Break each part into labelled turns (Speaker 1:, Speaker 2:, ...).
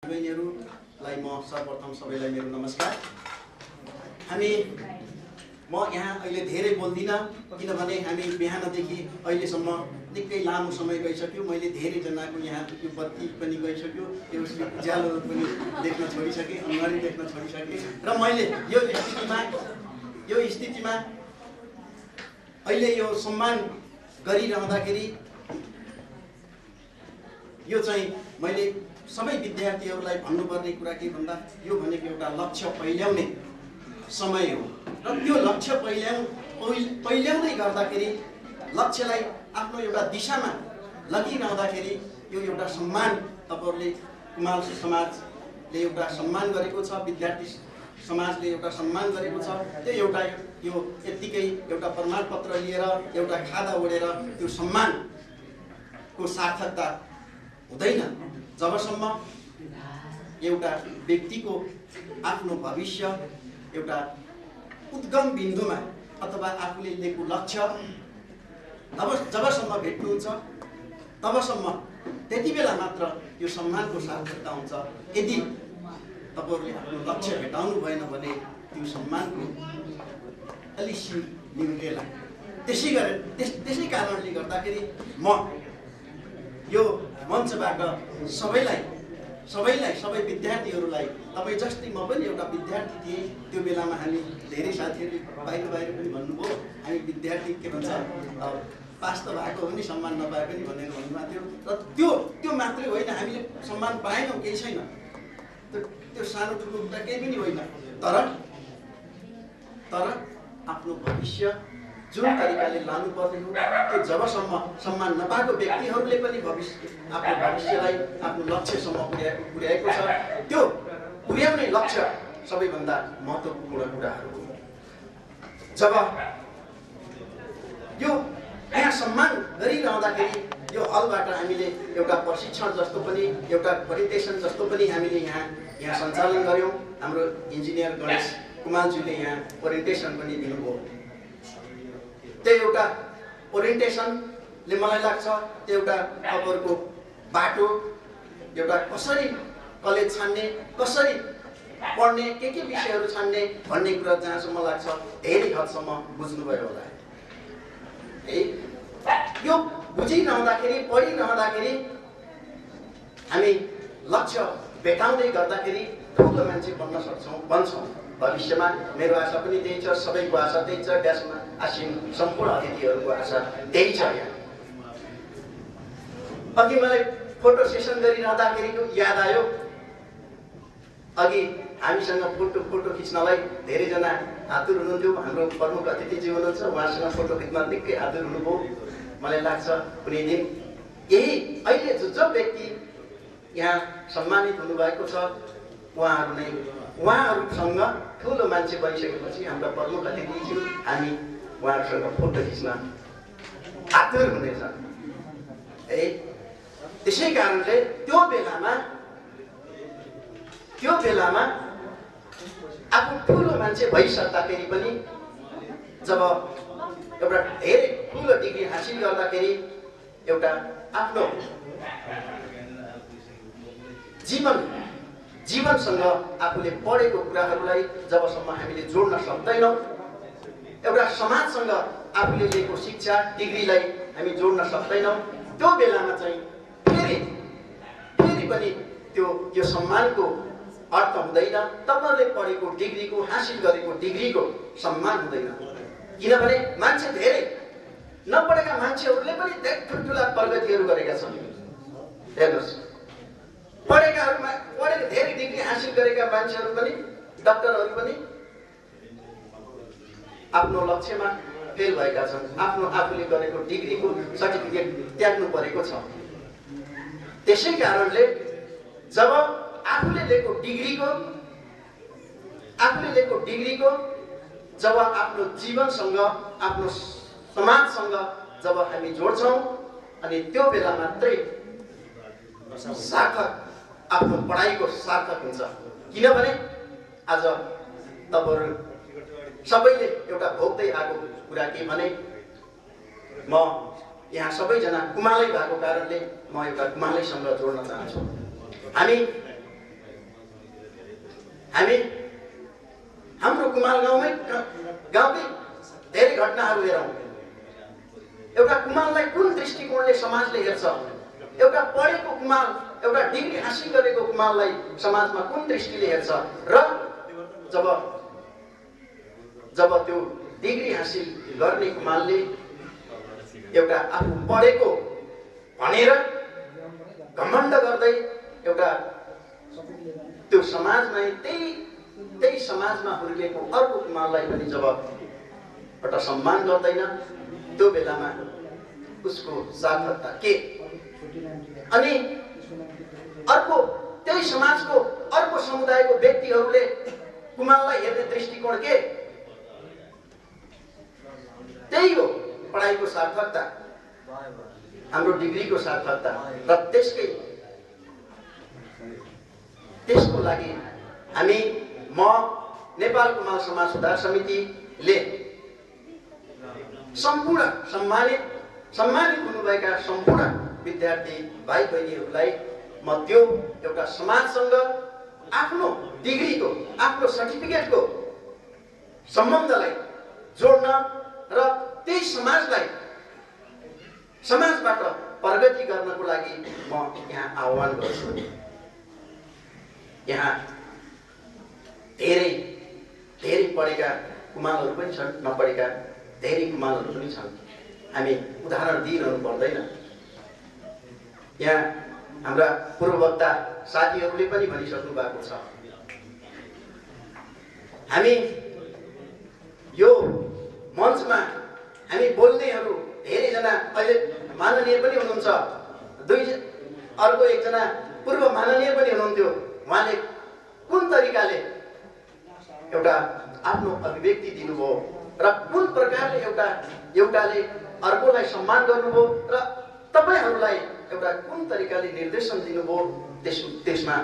Speaker 1: बहिनीहरूलाई म सर्वप्रथम सबैलाई मेरो नमस्कार। म यहाँ अहिले धेरै बोल्दिनँ किनभने हामी बिहानदेखि अहिलेसम्म निकै लामो समय गइसक्यो। मैले धेरैजनाको यहाँ यो बत्ती पनि गइसक्यो, यो उज्यालोहरू पनि देख्न छोडिसकेँ, अङ्गारी देख्न छोडिसकेँ र मैले यो स्थितिमा अहिले यो सम्मान गरिरहँदाखेरि यो चाहिँ मैले सबै विद्यार्थीहरूलाई भन्नुपर्ने कुरा के भन्दा यो भनेको एउटा लक्ष्य पहिल्याउने समय हो र त्यो लक्ष्य पहिल्याउँदै गर्दाखेरि लक्ष्यलाई आफ्नो एउटा दिशामा लगिरहँदाखेरि यो एउटा सम्मान तपाईहरुले कुमाल समाजले एउटा सम्मान गरेको छ, विद्यार्थी समाजले एउटा सम्मान गरेको छ। त्यो एउटा यो यतिकै एउटा प्रमाणपत्र लिएर एउटा खादा ओढेर त्यो सम्मानको सार्थकता हुँदैन जबसम्म एउटा व्यक्तिको आफ्नो भविष्य एउटा उद्गम बिन्दुमा अथवा आफूले लिएको लक्ष्य जबसम्म भेट्नुहुन्छ तबसम्म त्यति बेला मात्र यो सम्मानको सार्थकता हुन्छ। यदि तपाईहरुले आफ्नो लक्ष्य भेटाउनु भएन भने त्यो सम्मानको अलिसी निम्तेला। त्यसै कारणले गर्दाखेरि म यो मञ्चबाट सबै विद्यार्थीहरूलाई तपाईँ जस्तै म पनि एउटा विद्यार्थी थिएँ। त्यो बेलामा हामी धेरै साथीहरूले बाहिर पनि भन्नुभयो हामी विद्यार्थी के भन्छ पास त भएको हो नि सम्मान नपाए पनि भनेर भन्नुभएको थियो। र त्यो मात्रै होइन, हामीले सम्मान पाएनौँ केही छैन, त्यो सानो ठुलो कुरा केही पनि होइन। तर आफ्नो भविष्य जुन तरिकाले लानुपर्ने हो त्यो जबसम्म सम्मान नपाएको व्यक्तिहरूले पनि आफ्नो भविष्यलाई आफ्नो लक्ष्यसम्म पुर्याएको छ। त्यो पुर्याउने लक्ष्य सबैभन्दा महत्त्वपूर्ण कुराहरू हो। जब यो यहाँ सम्मान गरिरहँदाखेरि यो हलबाट हामीले एउटा प्रशिक्षण जस्तो पनि एउटा ओरिएन्टेसन जस्तो पनि हामीले यहाँ सञ्चालन गऱ्यौँ। हाम्रो इन्जिनियर गणेश कुमालजीले यहाँ ओरिएन्टेसन पनि दिनुभयो। त्यो एउटा ओरिएन्टेसनले मलाई लाग्छ त्यो एउटा तपाईँहरूको बाटो एउटा कसरी कलेज छान्ने, कसरी पढ्ने, के विषयहरू छान्ने भन्ने कुरा जहाँसम्म लाग्छ धेरै हदसम्म बुझ्नुभयो होला है। यो बुझिरहँदाखेरि पढिरहँदाखेरि हामी लक्ष्य भेटाउँदै गर्दाखेरि ठुलो मान्छे बन्छौँ भविष्यमा। मेरो आशा पनि त्यही छ, सबैको आशा त्यही छ, देशमा आसीन सम्पूर्ण अतिथिहरूको आशा त्यही छ। यहाँ अघि मलाई फोटो सेसन गरिरहँदाखेरिको याद आयो। अघि हामीसँग फोटो खिच्नलाई धेरैजना हातुर हुनुहुन्थ्यो। हाम्रो प्रमुख अतिथिजी हुनुहुन्छ, उहाँसँग फोटो खिच्न निकै हातुर हुनुभयो। मलाई लाग्छ कुनै दिन यही अहिले जो व्यक्ति यहाँ सम्मानित हुनुभएको छ उहाँहरूसँग ठुलो मान्छे बनिसकेपछि हाम्रा प्रमुख अतिथिज्यू हामी उहाँहरूसँग फोटो खिच्न आतुर हुनेछ है। त्यसै कारणले त्यो बेलामा आफू ठुलो मान्छे भइसक्दाखेरि पनि जब एउटा धेरै ठुलो डिग्री हासिल गर्दाखेरि एउटा आफ्नो जीवनसँग आफूले पढेको कुराहरूलाई जबसम्म हामीले जोड्न सक्दैनौँ, एउटा समाजसँग आफूले लिएको शिक्षा डिग्रीलाई हामी जोड्न सक्दैनौँ, त्यो बेलामा चाहिँ फेरि पनि यो सम्मानको अर्थ हुँदैन। तपाईँहरूले पढेको डिग्रीको हासिल गरेको डिग्रीको सम्मान हुँदैन। किनभने मान्छे धेरै नपढेका मान्छेहरूले पनि धेरै ठुल्ठुला प्रगतिहरू गरेका छन्। हेर्नुहोस्, पढेको धेरै डिग्री हासिल गरेका मान्छेहरू पनि, डाक्टरहरू पनि आफ्नो लक्ष्यमा फेल भएका छन्। आफूले गरेको डिग्रीको सर्टिफिकेट त्याग्नु परेको छ। त्यसै कारणले जब आफूले लिएको डिग्रीको जब आफ्नो जीवनसँग आफ्नो समाजसँग जब हामी जोड्छौँ अनि त्यो बेला मात्रै सार्थक आफ्नो पढाइको सार्थक हुन्छ। किनभने आज तपाईहरु सबैले एउटा भोग्दै आएको कुरा के भने म यहाँ सबैजना कुमालै भएको कारणले म एउटा कुमालैसँग जोड्न चाहन्छु। हामी हामी हाम्रो कुमाल गाउँकै धेरै घटनाहरू हेरौँ। एउटा कुमाललाई कुन दृष्टिकोणले समाजले हेर्छ, एउटा पढेको कुमाल, एउटा डिग्री हासिल गरेको कुमाललाई समाजमा कुन दृष्टिले हेर्छ र जब त्यो डिग्री हासिल गर्ने कुमालले एउटा आफू पढेको भनेर घमण्ड गर्दै एउटा त्यो समाजमा त्यही समाजमा हुर्केको अर्को कुमाललाई पनि जब एउटा सम्मान गर्दैन, त्यो बेलामा उसको सार्थकता के? अनि अर्को त्यही समाजको अर्को समुदायको व्यक्तिहरूले कुमाललाई हेर्ने दृष्टिकोण के? त्यही हो पढाइको सार्थकता, हाम्रो डिग्रीको सार्थकता। र त्यसको लागि म नेपाल कुमाल समाज सुधार समितिले सम्पूर्ण सम्मानित हुनुभएका सम्पूर्ण विद्यार्थी भाइ बहिनीहरूलाई म त्यो एउटा समाजसँग आफ्नो डिग्रीको, आफ्नो सर्टिफिकेटको सम्बन्धलाई जोड्न र त्यही समाजबाट प्रगति गर्नको लागि म यहाँ आह्वान गर्छु। यहाँ धेरै पढेका कुमालहरू पनि छन्, नपढेका धेरै कुमालहरू पनि छन्। हामी उदाहरण दिइरहनु पर्दैन। यहाँ हाम्रा पूर्ववक्ता साथीहरूले पनि भनिसक्नु भएको छ। हामी यो मञ्चमा हामी बोल्नेहरू धेरैजना अहिले माननीय पनि हुनुहुन्छ, अर्को एकजना पूर्व माननीय पनि हुनुहुन्थ्यो। उहाँले कुन तरिकाले एउटा आफ्नो अभिव्यक्ति दिनुभयो र कुन प्रकारले एउटाले अर्कोलाई सम्मान गर्नुभयो र तपाईहरूलाई एउटा कुन तरिकाले निर्देशन दिनुभयो, त्यसमा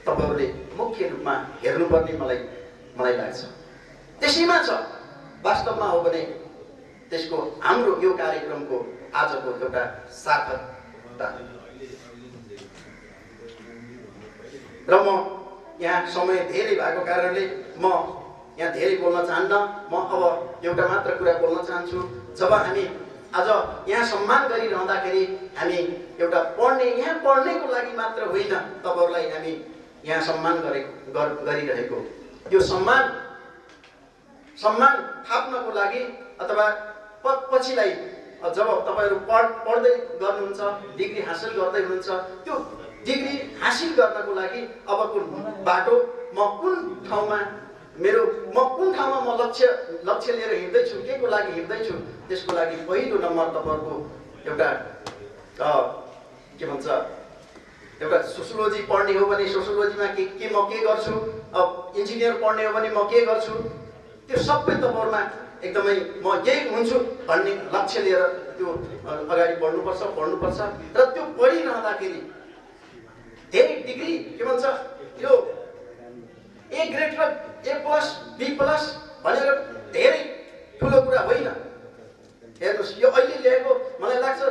Speaker 1: तपाईहरूले मुख्य रूपमा हेर्नुपर्ने मलाई लाग्छ। त्यसैमा छ वास्तवमा हो भने त्यसको हाम्रो यो कार्यक्रमको आजको एउटा सार्थकता। र म यहाँ समय धेरै भएको कारणले म यहाँ धेरै बोल्न चाहन्न। म अब एउटा मात्र कुरा बोल्न चाहन्छु। जब हामी आज यहाँ सम्मान गरिरहँदाखेरि हामी एउटा यहाँ पढ्नेको लागि मात्र होइन, तपाईहरूलाई हामी यहाँ सम्मान गरिरहेको यो सम्मान थाप्नको लागि अथवा पछिलाई जब तपाईँहरू पढ्दै गर्नुहुन्छ, डिग्री हासिल गर्दै हुनुहुन्छ, त्यो डिग्री हासिल गर्नको लागि अबको बाटो म कुन ठाउँमा म लक्ष्य लिएर हिँड्दैछु, के को लागि हिँड्दैछु, त्यसको लागि पहिलो नम्बर तपाईँहरूको एउटा के भन्छ, एउटा सोसियोलोजी पढ्ने हो भने सोसियोलोजीमा के म के गर्छु, इन्जिनियर पढ्ने हो भने म के गर्छु, त्यो सबै तपाईँहरूमा एकदमै म यही हुन्छु भन्ने लक्ष्य लिएर त्यो अगाडि बढ्नुपर्छ र त्यो पढिरहँदाखेरि धेरै डिग्री के भन्छ, यो ए ग्रेड र A+, B+ भनेर धेरै ठुलो कुरा होइन। हेर्नुहोस्, यो अहिले ल्याएको मलाई लाग्छ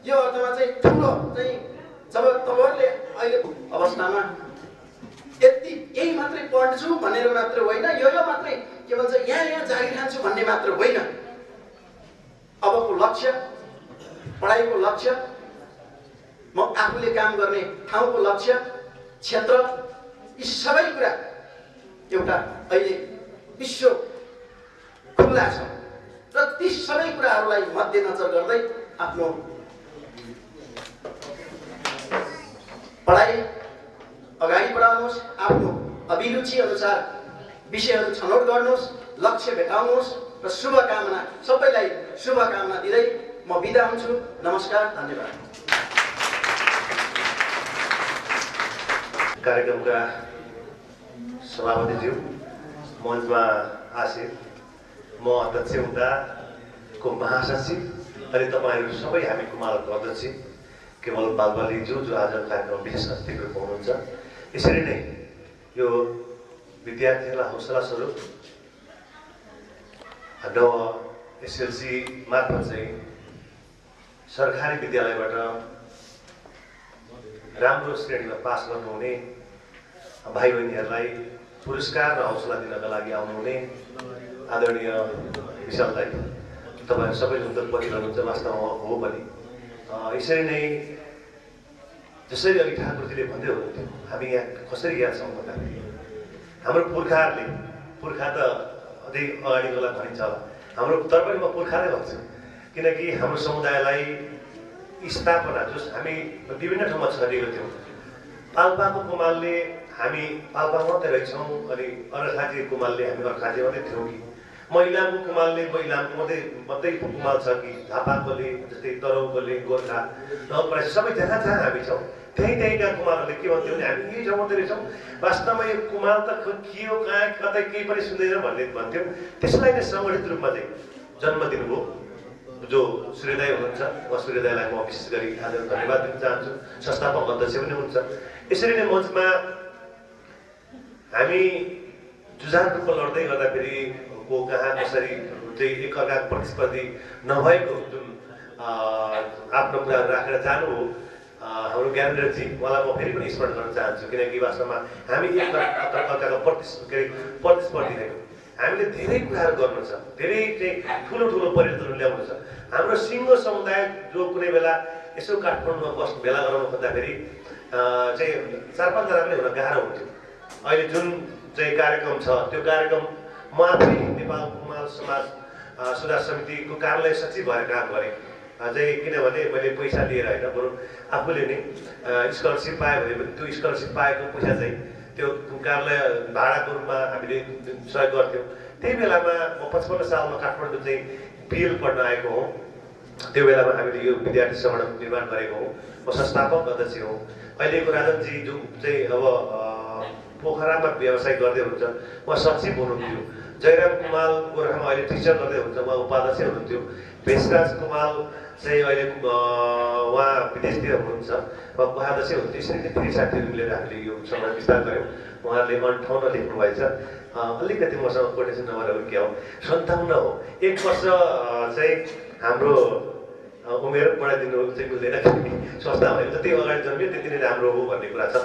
Speaker 1: यो अर्थमा चाहिँ ठुलो चाहिँ जब तपाईँहरूले अहिले अवस्थामा यही मात्रै पढ्छु भनेर मात्र होइन, यो मात्रै के भन्छ यहाँ जागिर खान्छु भन्ने मात्र होइन। अबको लक्ष्य, पढाइको लक्ष्य, म आफूले काम गर्ने ठाउँको लक्ष्य, क्षेत्र, यी सबै कुरा एउटा अहिले विश्व खुल्ला छ र ती सबै कुराहरूलाई मध्यनजर गर्दै आफ्नो पढाइ अगाडि बढाउनुहोस्, आफ्नो अभिरुचि अनुसार विषयहरू छनौट गर्नुहोस्, लक्ष्य भेटाउनुहोस् र सबैलाई शुभकामना दिँदै म बिदा हुन्छु। नमस्कार, धन्यवाद।
Speaker 2: कार्यक्रमका सभापतिज्यू, मञ्चमा आसीन म अध्यक्ष हुँदाको महासचिव अनि तपाईँहरू सबै हामी कुमालको अध्यक्ष केवल पाल्पालीज्यू जो आज कार्यक्रम विशेष अतिथिको रूपमा हुनुहुन्छ। यसरी नै यो विद्यार्थीहरूलाई हौसला स्वरूप नव एसएलसी मार्फत चाहिँ सरकारी विद्यालयबाट राम्रो श्रेणीमा पास गर्नुहुने भाइ बहिनीहरूलाई पुरस्कार र हौसला दिनका लागि आउनुहुने आदरणीय विशाल दाइ, तपाईँहरू सबैले उद्धर परिरहनुहुन्छ, वास्तवमा हो पनि। यसरी नै जसरी अघि ठाकुरजीले भन्दै हुनुहुन्थ्यो, हामी यहाँ कसरी यहाँ छौँ भन्दाखेरि हाम्रो पुर्खा त अझै अगाडिकोलाई भनिन्छ होला, हाम्रो तर पनि म पुर्खा नै भन्छु, किनकि हाम्रो समुदायलाई स्थापना जस हामी विभिन्न ठाउँमा छरिएको थियौँ। पाल्पाको कुमालले हामी पाल्पा मात्रै रहेछौँ, अनि अर्घाजी कुमालले हामी अर्घाजी मात्रै थियौँ कि महिलाको कुमालले महिलाको मात्रै कुमाल छ कि झापाकोले जस्तै तरौकोले गोर्खा नवलपरासी सबै जहाँ जहाँ हामी छौँ त्यहीँका कुमारहरूले के भन्थ्यो भने हामी यही ठाउँ मात्रै रहेछौँ, वास्तवमा यो कुमाल त के हो कहाँ कतै केही पनि सुन्दैन भन्ने भन्थ्यौँ। त्यसलाई नै सङ्गठित रूपमा चाहिँ जन्म दिनुभयो जो सूर्यदाय हुनुहुन्छ। उहाँ सूर्यदायलाई म विशेष गरी आज धन्यवाद दिन चाहन्छु, संस्थापक अध्यक्ष पनि हुनुहुन्छ। यसरी नै मञ्चमा हामी जुझान रूपमा लड्दै गर्दाखेरि को कहाँ कसरी चाहिँ एकअर्काको प्रतिस्पर्धी नभएको जुन आफ्नो कुरा राखेर जानु हो हाम्रो ज्ञानेन्द्रजी, उहाँलाई म फेरि पनि स्मरण गर्न चाहन्छु, किनकि वास्तवमा हामी एकअर्काको प्रतिस्पर्धी होइन। हामीले धेरै कुराहरू गर्नु छ, धेरै चाहिँ ठुलो परिवर्तन ल्याउनु छ। हाम्रो सिङ्गो समुदाय जो कुनै बेला यसो काठमाडौँमा बस्नु भेला गराउनु खोज्दाखेरि चाहिँ 4-5 जना पनि हुन गाह्रो हुन्थ्यो। अहिले जुन चाहिँ कार्यक्रम छ त्यो कार्यक्रम म आफै नेपाल कुमाल समाज सुधार समितिको कार्यालय सचिव भएर काम गरेँ चाहिँ, किनभने मैले पैसा लिएर होइन, बरु आफूले नै स्कलरसिप पायो भने पनि त्यो स्कलरसिप पाएको पैसा चाहिँ त्यो कार्यालय भाडाको रूपमा हामीले सहयोग गर्थ्यौँ। त्यही बेलामा म 55 सालमा काठमाडौँ चाहिँ बिएल पढ्न आएको हुँ। त्यो बेलामा हामीले यो विद्यार्थी सङ्गठन निर्माण गरेको हौँ। म संस्थापक अध्यक्ष हुँ। अहिलेको राजनजी जो चाहिँ अब पोखरामा व्यवसाय गर्दै हुनुहुन्छ, उहाँ सचिव हुनुहुन्थ्यो। जयराम कुमाल गोर्खामा अहिले टिचर गर्दै हुनुहुन्छ, उहाँ उपाध्यक्ष हुनुहुन्थ्यो। भेषराज कुमाल चाहिँ अहिले उहाँ विदेशतिर हुनुहुन्छ, उहाँ उपाध्यक्ष हुनुहुन्थ्यो। यसरी नै फेरि साथीहरू मिलेर हामीले यो सङ्गठन विस्तार गऱ्यौँ। उहाँहरूले अन्ठाउन्न लेख्नुभएछ, अलिकति मसँग कोटेसन नभएर के हो 57 हो। 1 वर्ष चाहिँ हाम्रो उमेर बढाइदिनु चाहिँ मिल्दैन, किनकि संस्था भनेको जति अगाडि जन्मियो त्यति नै राम्रो हो भन्ने कुरा छ।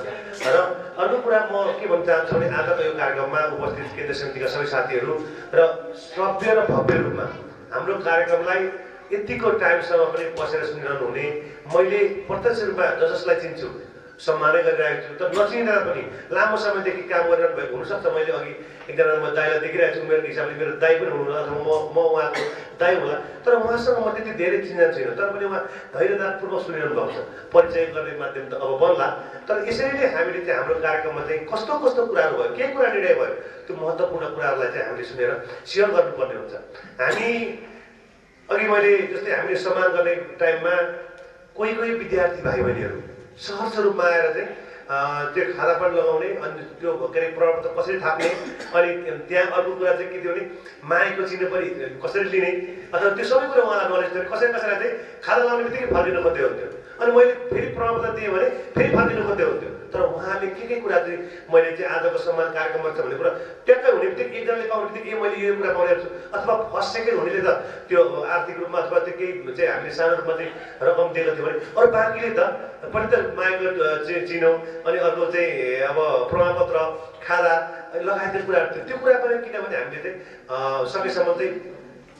Speaker 2: र अर्को कुरा म के भन्न चाहन्छु भने आजको यो कार्यक्रममा उपस्थित केन्द्र समितिका सबै साथीहरू र सभ्य र भव्य रूपमा हाम्रो कार्यक्रमलाई यतिको टाइमसम्म पनि बसेर सुनिरहनु हुने मैले प्रत्यक्ष रूपमा जसलाई चिन्छु सम्मानै गरिरहेको छु। तर नचिनेर पनि लामो समयदेखि काम गरिरहनु भएको हुनसक्छ। मैले अघि एकजना म दाइलाई देखिरहेको छु, उमेरको हिसाबले मेरो दाइ पनि हुनुहुन्न अथवा म उहाँको दाइ होला, तर उहाँसँग म त्यति धेरै चिन्जान छैन। तर पनि उहाँ धैर्यतापूर्वक सुनिरहनु भएको छ। परिचय गर्ने माध्यम त अब बन्ला, तर यसरी नै हामीले चाहिँ हाम्रो कार्यक्रममा चाहिँ कस्तो कुराहरू भयो, के कुरा निर्णय भयो, त्यो महत्त्वपूर्ण कुराहरूलाई चाहिँ हामीले सुनेर सेयर गर्नुपर्ने हुन्छ। हामी अघि मैले जस्तै हामीले सम्मान गर्ने टाइममा कोही विद्यार्थी भाइ बहिनीहरू सहज रूपमा आएर चाहिँ त्यो खादापान लगाउने, अनि त्यो के अरे प्रपत्र कसरी थाप्ने, अनि त्यहाँ अर्को कुरा चाहिँ के थियो भने माईको चिन्ह पनि कसरी लिने, अथवा त्यो सबै कुरा उहाँलाई नलेज थियो। कसैलाई चाहिँ खादा लगाउने बित्तिकै फर्किनु खोज्दै हुन्थ्यो, अनि मैले फेरि प्रपत्र दिएँ भने फेरि फर्किनु खोज्दै हुन्थ्यो। तर उहाँले के कुरा चाहिँ मैले चाहिँ आजको सम्मान कार्यक्रममा छ भन्ने कुरा ट्याक्कै हुने बित्तिकै एकजनाले पाउने बित्तिकै मैले यो कुरा पाउने छु, अथवा फर्स्ट सेकेन्ड हुनेले त त्यो आर्थिक रूपमा अथवा त्यो केही चाहिँ हामीले सानो रूपमा चाहिँ रकम दिएको थियो भने अरू बाँकीले त पनि त मागेको चाहिँ चिनो, अनि अर्को चाहिँ अब प्रमाणपत्र खादा लगायतको कुराहरू थियो। त्यो कुरा पनि किनभने हामीले चाहिँ सकेसम्म चाहिँ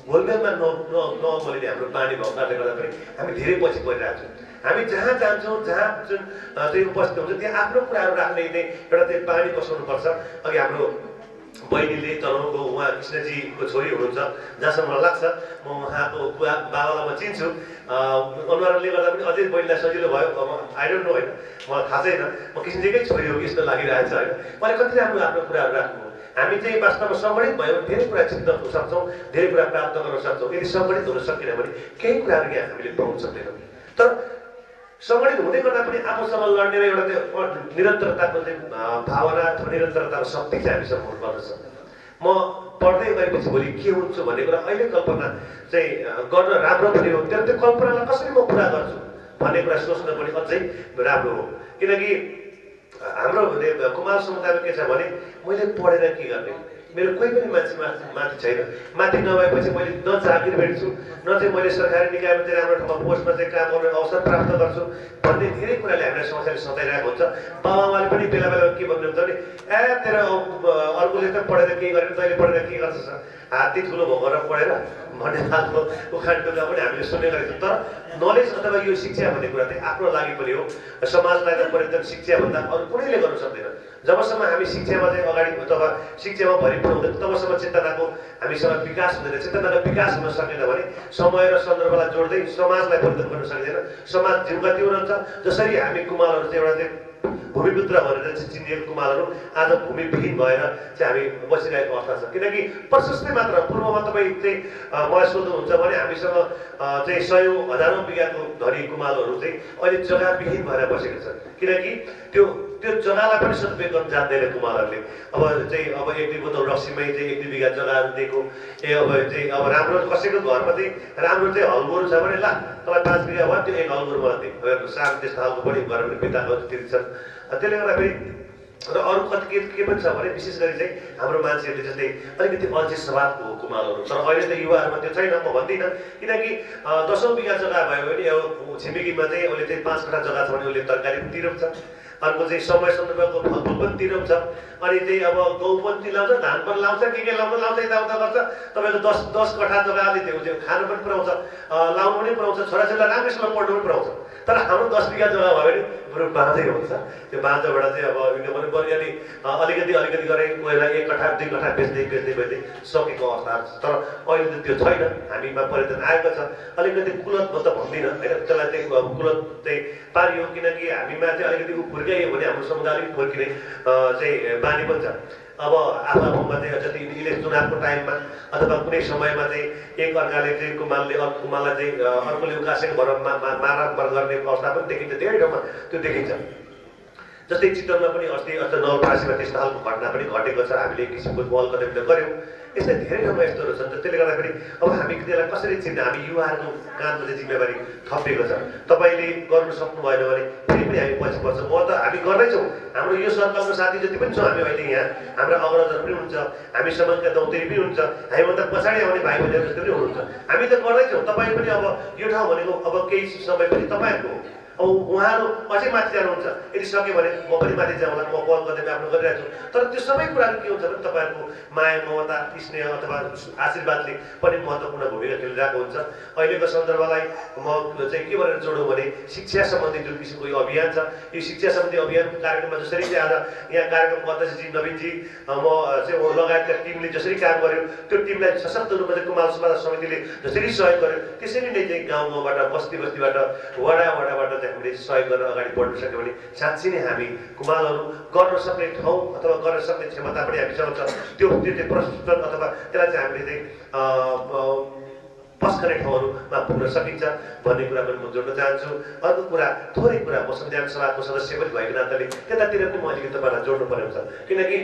Speaker 2: घोलमेलमा नअमलिने हाम्रो बानी भएको कारणले गर्दा पनि हामी धेरै पछि परिरहेको छौँ। हामी जहाँ जान्छौँ, जहाँ जुन चाहिँ उपस्थित हुन्छ त्यहाँ आफ्नो कुराहरू राख्ने चाहिँ एउटा चाहिँ बानी बसाउनुपर्छ। अघि हाम्रो बहिनीले तरुणको उहाँ कृष्णजीको छोरी हुनुहुन्छ, जहाँसम्म मलाई लाग्छ म उहाँको बाबालाई म चिन्छु, अनुहारले गर्दा पनि अझै बहिनीलाई सजिलो भयो। अब आई डोन्ट नो होइन, मलाई थाहा छैन, म कृष्णजीकै छोरी हो कि यस्तो लागिरहेको छ होइन। मैले कति राम्रो आफ्नो कुराहरू राख्नु। हामी चाहिँ वास्तवमा सङ्गठित भयो भने धेरै कुरा चिन्ता हुन सक्छौँ, धेरै कुरा प्राप्त गर्न सक्छौँ। यदि सङ्गठित हुन सकेन भने केही कुराहरू यहाँ हामीले पाउन सक्दैनौँ। तर सङ्गठित हुँदै गर्दा पनि आफूसँग लड्ने एउटा त्यो निरन्तरताको चाहिँ भावना अथवा निरन्तरताको शक्ति चाहिँ हामीसँग हुनुपर्दछ। म पढ्दै गएपछि भोलि के हुन्छु भन्ने कुरा अहिले कल्पना चाहिँ गर्न राम्रो पनि हो, तर त्यो कल्पनालाई कसरी म पुरा गर्छु भन्ने कुरा सोच्न पनि अझै राम्रो हो। किनकि हाम्रो कुमार समुदायमा के छ भने मैले पढेर के गर्ने, मेरो कोही पनि मान्छे माथि छैन। माथि नभएपछि मैले न जागिर भेट्छु न चाहिँ मैले सरकारी निकायमा चाहिँ राम्रो ठाउँमा पोस्टमा चाहिँ काम गर्ने अवसर प्राप्त गर्छु भन्ने धेरै कुराले हामीलाई समस्याले सताइरहेको हुन्छ। बाबाआमाले पनि बेला बेला के भन्नुहुन्छ भने तेरो अर्कोले त पढेर केही गरेर तैँले पढेर के गर्छस् हात्ती ठुलो भएर पढेर भन्ने खालको उखान टुक्का पनि हामीले सुन्ने गरेको छौँ। तर नलेज अथवा यो शिक्षा भन्ने कुरा चाहिँ आफ्नो लागि पनि हो। समाजलाई त पर्यटन शिक्षा भन्दा अरू कुनैले गर्नु सक्दैन। जबसम्म हामी शिक्षामा चाहिँ अगाडि अथवा शिक्षामा भरिपूर्ण हुँदैन तबसम्म चेतनाको हामीसँग विकास हुँदैन। चेतनाको विकास हुन सकेन भने समय र सन्दर्भलाई जोड्दै समाजलाई परिवर्तन गर्न सकिँदैन। समाज जिउका त्यो रहन्छ। जसरी हामी कुमालहरू चाहिँ एउटा चाहिँ भूमिपुत्र भनेर चाहिँ चिनिएको कुमालहरू आज भूमिविहीन भएर चाहिँ हामी बसिरहेको अवस्था छ। किनकि प्रशस्तै मात्र पूर्वमा तपाईँ चाहिँ मलाई सोध्नुहुन्छ भने हामीसँग चाहिँ सयौँ हजारौँ बिघाको धनी कुमालहरू चाहिँ अहिले जग्गाविहीन भएर बसेको छ। किनकि त्यो जग्गालाई पनि सदुपयोग गर्न जान्दैन कुमालहरूले। अब एक दुई बोतल रक्सीमै चाहिँ एक दुई बिघा जग्गाहरू दिएको अब राम्रो कसैको घरमा चाहिँ राम्रो चाहिँ हलगोरु छ भने ल तपाईँ 5 बिघा भयो त्यो 1 हलगोरु मलाई दिएको सानो त्यस्तो खालको पनि घरमा पिताको तिर्छ। त्यसले गर्दाखेरि र अरू कति के पनि छ भने विशेष गरी चाहिँ हाम्रो मान्छेहरूले जस्तै अलिकति अल्छी स्वभावको कुमालहरू। तर अहिले त युवाहरूमा त्यो छैन म भन्दिनँ। किनकि 10औँ बिघा जग्गा भयो भने अब छिमेकीमा चाहिँ उसले चाहिँ 5 कट्ठा जग्गा छ भने उसले तरकारी पनि तिराउँछ। अर्को चाहिँ समय सन्दर्भको फलफुल पनि तिराउँछ। अनि चाहिँ अब गहुँ पनि तिलाउँछ धान पनि लाउँछ के लाउँछ यताउता गर्छ। तपाईँको 10 कट्ठा जग्गा अलि त्यो खानु पनि पुऱ्याउँछ लाउनु पनि पुऱ्याउँछ छोराछोरीलाई राम्रैसँग पढ्नु पनि पुऱ्याउँछ। तर हाम्रो 10 बिघा जग्गा भयो भने बरु बाँझै हुन्छ। त्यो बाँझोबाट चाहिँ अब पनि बरु अलिकति गरेँ कोहीलाई 1 कट्ठा 2 कट्ठा बेच्दै सकेको अवस्था छ। तर अहिले त त्यो छैन। हामीमा परिवर्तन आएको छ। अलिकति कुलत म त भन्दिनँ होइन त्यसलाई चाहिँ कुलत चाहिँ पारियो। किनकि हामीमा चाहिँ अलिकति फुर्काइयो भने हाम्रो समुदाय अलिक फुर्किने चाहिँ बानी पनि छ। अब आफूमा चाहिँ जति इलेक्सन चुनावको टाइममा अथवा कुनै समयमा चाहिँ एक अर्काले चाहिँ कुमालले अर्को कुमाललाई चाहिँ अर्कोले उकासेको भएर मारामार गर्ने अवस्था पनि देखिन्छ। धेरै ठाउँमा त्यो देखिन्छ। जस्तै चितवनमा पनि अस्ति नवलपरासीमा त्यस्तो खालको घटना पनि घटेको छ। हामीले एक किसिमको पहल कदम त गऱ्यौँ। यस्तै धेरै ठाउँमा यस्तोहरू छन्। त्यसले गर्दाखेरि अब हामी त्यसलाई कसरी चिन्ने हामी युवाहरूको कामको चाहिँ जिम्मेवारी थपिएको छ। तपाईँले गर्नु सक्नु भएन भने फेरि पनि हामी पछि पर्छ। म त हामी गर्दैछौँ। हाम्रो यो सर्कलको साथी जति पनि छौँ हामी अहिले यहाँ हाम्रा अग्रजहरू पनि हुन्छ हामी समाजका दौतेरी पनि हुन्छ हामीभन्दा पछाडि आउने भाइ बहिनीहरू जस्तो पनि हुनुहुन्छ। हामी त गर्दैछौँ। तपाईँ पनि अब यो ठाउँ भनेको अब केही समय पनि तपाईँहरूको हो। अब उहाँहरू अझै माथि जानुहुन्छ। यदि सक्यो भने म पनि माथि जाउँला। म पहल गर्दै आफ्नो गरिरहेको छु। तर त्यो सबै कुराहरू के हुन्छ भने तपाईँहरूको माया ममता स्नेह अथवा आशीर्वादले पनि महत्त्वपूर्ण भूमिका खेलिरहेको हुन्छ। अहिलेको सन्दर्भलाई म चाहिँ के भनेर जोडौँ भने शिक्षा सम्बन्धी जुन किसिमको यो अभियान छ यो शिक्षा सम्बन्धी अभियानको कार्यक्रममा जसरी चाहिँ आज यहाँ कार्यक्रमको अध्यक्षजी नवीनजी म चाहिँ लगायतका टिमले जसरी काम गर्यो त्यो टिमलाई सशक्त रूपमा चाहिँ कुमाल समाज समितिले जसरी सहयोग गर्यो त्यसरी नै चाहिँ गाउँ गाउँबाट बस्ती बस्तीबाट वडाबाट हामीले सहयोग गरेर अगाडि बढ्न सक्यो भने साँच्चै नै हामी कुमालहरू गर्न सक्ने ठाउँ अथवा गर्न सक्ने क्षमता पनि हामीसँग छ। त्यो चाहिँ प्रशिक्षण अथवा त्यसलाई चाहिँ हामीले चाहिँ पस्कने ठाउँहरूमा पुग्न सकिन्छ भन्ने कुरा पनि म जोड्न चाहन्छु। अर्को कुरा थोरै कुरा म संविधान सभाको सदस्य पनि भएको नाताले त्यतातिर पनि म अलिकति तपाईँलाई जोड्नु पर्ने हुन्छ। किनकि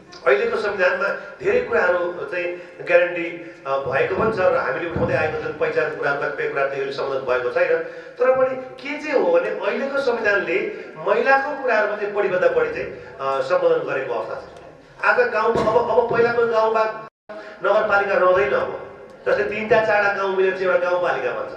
Speaker 2: अहिलेको संविधानमा धेरै कुराहरू चाहिँ ग्यारेन्टी भएको पनि छ र हामीले उठाउँदै आएको जुन पहिचान कुराहरू कतिपय कुरा चाहिँ सम्बोधन भएको छैन। तर पनि के चाहिँ हो भने अहिलेको संविधानले महिलाको कुराहरूमा चाहिँ बढीभन्दा बढी चाहिँ सम्बोधन गरेको अवस्था छ। आज गाउँमा अब पहिलाको गाउँमा नगरपालिका रहँदैन। अब जस्तै 3टा 4टा गाउँ मिलेर चाहिँ एउटा गाउँपालिका भन्छ।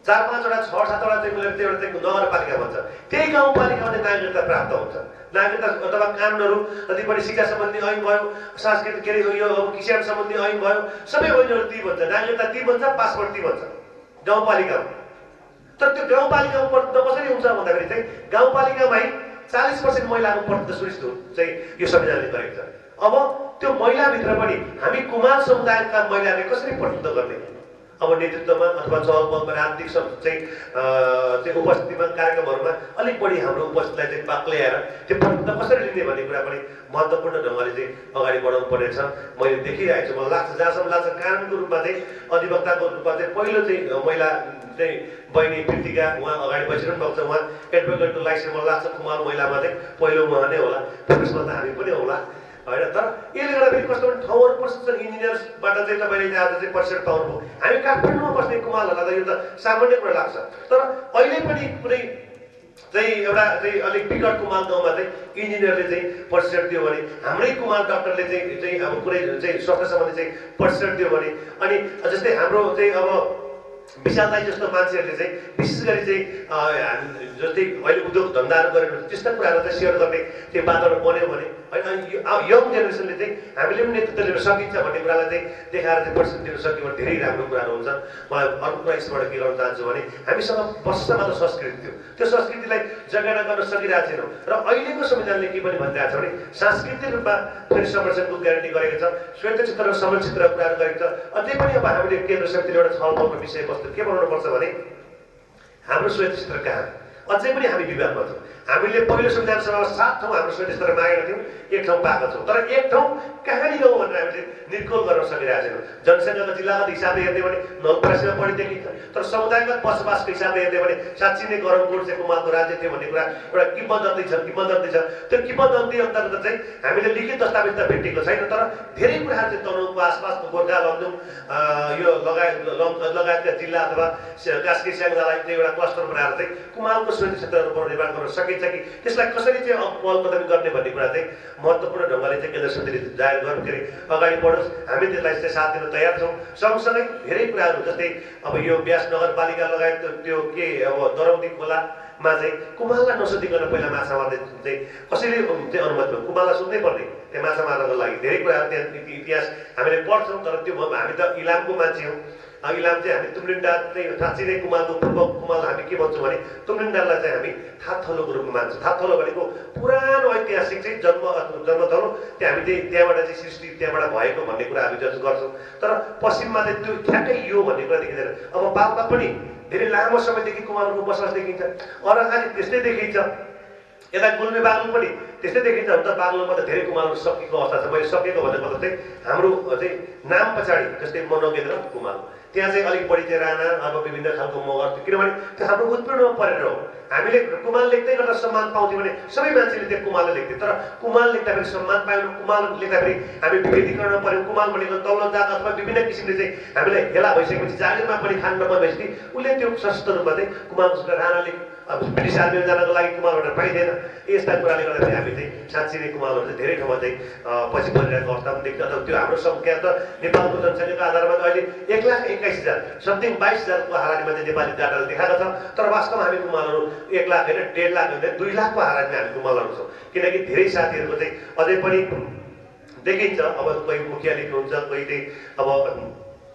Speaker 2: 4-5वटा 6-7वटा चाहिँ मिलेर चाहिँ एउटा नगरपालिका भन्छ। त्यही गाउँपालिकामा चाहिँ नागरिकता प्राप्त हुन्छ। नागरिकता अथवा कानुनहरू जति पनि शिक्षा सम्बन्धी ऐन भयो सांस्कृतिक के अरे यो अब किसान सम्बन्धी ऐन भयो सबै ऐनहरू ती भन्छ। नागरिकता ती भन्छ पासपोर्ट ती भन्छ गाउँपालिकामा। तर त्यो गाउँपालिकामा प्रतिनिधित्व कसरी हुन्छ भन्दाखेरि चाहिँ गाउँपालिकामै 40% महिलाको प्रतिनिधित्व सुनिश्चित चाहिँ यो संविधानले गरेको छ। अब त्यो महिलाभित्र पनि हामी कुमार समुदायका महिलाले कसरी प्रतिनिधित्व गर्ने अब नेतृत्वमा अथवा चहल पहलमा राजनीतिक चाहिँ उपस्थितिमा कार्यक्रमहरूमा अलिक बढी हाम्रो उपस्थितिलाई चाहिँ बाक्ल्याएर त्यो प्रतिनिधित्व कसरी लिने भन्ने कुरा पनि महत्त्वपूर्ण ढङ्गले चाहिँ अगाडि बढाउनु पर्नेछ। मैले देखिरहेको छु। मलाई लाग्छ जहाँसम्म लाग्छ कानुनको रूपमा चाहिँ अधिवक्ताको रूपमा चाहिँ पहिलो चाहिँ महिला चाहिँ बहिनी प्रीतिका उहाँ अगाडि बसिरहनु भएको छ। उहाँ एडभोकेटको लाइसेन्स मलाई लाग्छ कुमार महिलामा चाहिँ पहिलो उहाँ नै होला। पुरुषमा त हामी पनि होला होइन। तर यसले गर्दा फेरि कस्तो भने ठाउँहरू प्रशिक्षण इन्जिनियर्सबाट चाहिँ तपाईँले आज चाहिँ परिसर पाउनुभयो। हामी काठमाडौँमा बस्ने कुमारहरूलाई त यो त सामान्य कुरा लाग्छ। तर अहिले पनि कुनै चाहिँ एउटा चाहिँ अलिक विकट कुमाल गाउँमा चाहिँ इन्जिनियरले चाहिँ प्रतिशत दियो भने हाम्रै कुमाल डाक्टरले चाहिँ अब कुनै चाहिँ स्वास्थ्य सम्बन्धी चाहिँ प्रतिशत दियो भने अनि जस्तै हाम्रो चाहिँ अब विशाल दाइ जस्तो मान्छेहरूले चाहिँ विशेष गरी चाहिँ जस्तै अहिले उद्योग धन्दाहरू गरेर त्यस्ता कुराहरू चाहिँ सेयर गर्ने त्यो वातावरण बन्यो भने होइन यङ जेनेरेसनले चाहिँ हामीले पनि नेतृत्व लिन सकिन्छ भन्ने कुरालाई चाहिँ देखाएर चाहिँ प्रतिशत दिन सक्यो भने धेरै राम्रो कुराहरू हुन्छ। मलाई अर्को कुरा यसबाट के गर्न चाहन्छु भने हामीसँग वर्षमा त संस्कृति थियो, त्यो संस्कृतिलाई जगाडा गर्न सकिरहेको छैनौँ र अहिलेको संविधानले के पनि भनिरहेको छ भने सांस्कृतिक रूपमा फेरि संरक्षणको ग्यारेन्टी गरेको छ, श्वेत क्षेत्र र समल क्षेत्रको कुराहरू गरेको छ। अझै पनि अब हामीले केन्द्र समितिले एउटा छलफलको विषयवस्तु के बनाउनुपर्छ भने हाम्रो श्वेत क्षेत्र कहाँ, अझै पनि हामी विवादमा छौँ। हामीले पहिलो संविधान सभामा 7 ठाउँ हाम्रो श्वेत क्षेत्र मागेका थियौँ, 1 ठाउँ पाएका छौँ, तर 1 ठाउँ कहाँनिर हो भनेर हामीले निर्कोल गर्न सकिरहेको छैनौँ। जनसङ्ख्याको जिल्लागत हिसाबले हेर्ने भने नवलपरासीमा बढी देखिन्छ, तर समुदायगत बसोबासको हिसाबले हेर्ने भने साँच्ची नै गरमकोट चाहिँ कुमालको राज्य थियो भन्ने कुरा एउटा किंवदन्ती छ। त्यो किंवदन्ती अन्तर्गत चाहिँ हामीले लिखित दस्तावेज त भेटेको छैन, तर धेरै कुराहरू चाहिँ तनहुँको आसपासको गोर्खा लमजुङ यो लगायतका जिल्ला अथवा कास्की स्याङ्जालाई चाहिँ एउटा क्लस्टर बनाएर चाहिँ कुमालको श्वेत क्षेत्रहरू निर्माण गर्न सकिन्छ कि त्यसलाई कसरी चाहिँ पहल कदमी गर्ने भन्ने कुरा चाहिँ महत्त्वपूर्ण ढङ्गले चाहिँ केन्द्र समितिले जाहेर गर्नु के अरे अगाडि बढोस्। हामी त्यसलाई चाहिँ साथ दिन तयार छौँ। सँगसँगै धेरै कुराहरू जस्तै अब यो व्यास नगरपालिका लगायत त्यो के अब दरौदी खोलामा चाहिँ कुमाललाई नसोधिकन पहिला माछा मार्ने चाहिँ कसरी चाहिँ अनुमति भयो, कुमाललाई सोध्नै पर्ने त्यहाँ माछा मार्नको लागि धेरै कुराहरू त्यहाँ इतिहास हामीले पढ्छौँ। तर त्यो हामी त इलामको मान्छे हौँ। इलाम चाहिँ हामी तुम्लिन्डार चाहिँ साँच्चै नै कुमालको पूर्व कुमाल हामी के भन्छौँ भने तुम्लिन्डारलाई चाहिँ हामी थाथलोको रूपमा मान्छौँ। थाथलो भनेको पुरानो ऐतिहासिक चाहिँ जन्मथलो त्यहाँ हामी चाहिँ त्यहाँबाट चाहिँ सृष्टि त्यहाँबाट भएको भन्ने कुरा हामी जज गर्छौँ। तर पश्चिममा चाहिँ त्यो ठ्याक्कै यो भन्ने कुरा देखिँदैन। अब पाल्पा पनि धेरै लामो समयदेखि कुमालको बसोबास देखिन्छ, अर्घाखाली त्यस्तै देखिन्छ, यता गुल्मे बाग्लुङ पनि त्यस्तै देखिन्छ। हुन त बाग्लुङमा त धेरै कुमालहरू सकिएको अवस्था छ। मैले सकेको भनेको मतलब चाहिँ हाम्रो चाहिँ नाम पछाडि जस्तै म नगेन्द्र कुमाल, त्यहाँ चाहिँ अलिक बढी चाहिँ राणा अब विभिन्न खालको मगर, किनभने त्यो हाम्रो उत्पीडनमा परेर हो। हामीले कुमाल लेख्दै गर्दा सम्मान पाउँथ्यौँ भने सबै मान्छेले त्यो कुमालले लेख्थे, तर कुमाल लेख्दाखेरि सम्मान पाएन। कुमाल लेख्दाखेरि हामी विभेदीकरणमा पऱ्यौँ। कुमाल भनेको तल्लो जात अथवा विभिन्न किसिमले चाहिँ हामीलाई हेला भइसकेपछि जागिरमा पनि खान नपाए भएपछि उसले त्यो सशक्त रूपमा चाहिँ कुमालको राणाले ब्रिटिस आर्मीमा जानको लागि कुमालबाट पाइँदैन। यस्ता कुराले गर्दाखेरि हामी चाहिँ साँच्ची नै कुमालहरू चाहिँ धेरै ठाउँमा चाहिँ पछि परिरहेको अवस्था पनि देख्छ। अथवा त्यो हाम्रो सङ्ख्या त नेपालको जनसङ्ख्याको आधारमा अहिले 1,21,000 समथिङ 22,000को हारानीमा चाहिँ नेपाली डाटाले देखाएको छ। तर वास्तवमा हामी कुमालहरू 1 लाख होइन 1.5 लाख होइन 2 लाखको हारानीमा हामी कुमालहरू छौँ। किनकि धेरै साथीहरूको चाहिँ अझै पनि देखिन्छ। अब कोही मुखिया लेख्नुहुन्छ, कोही चाहिँ अब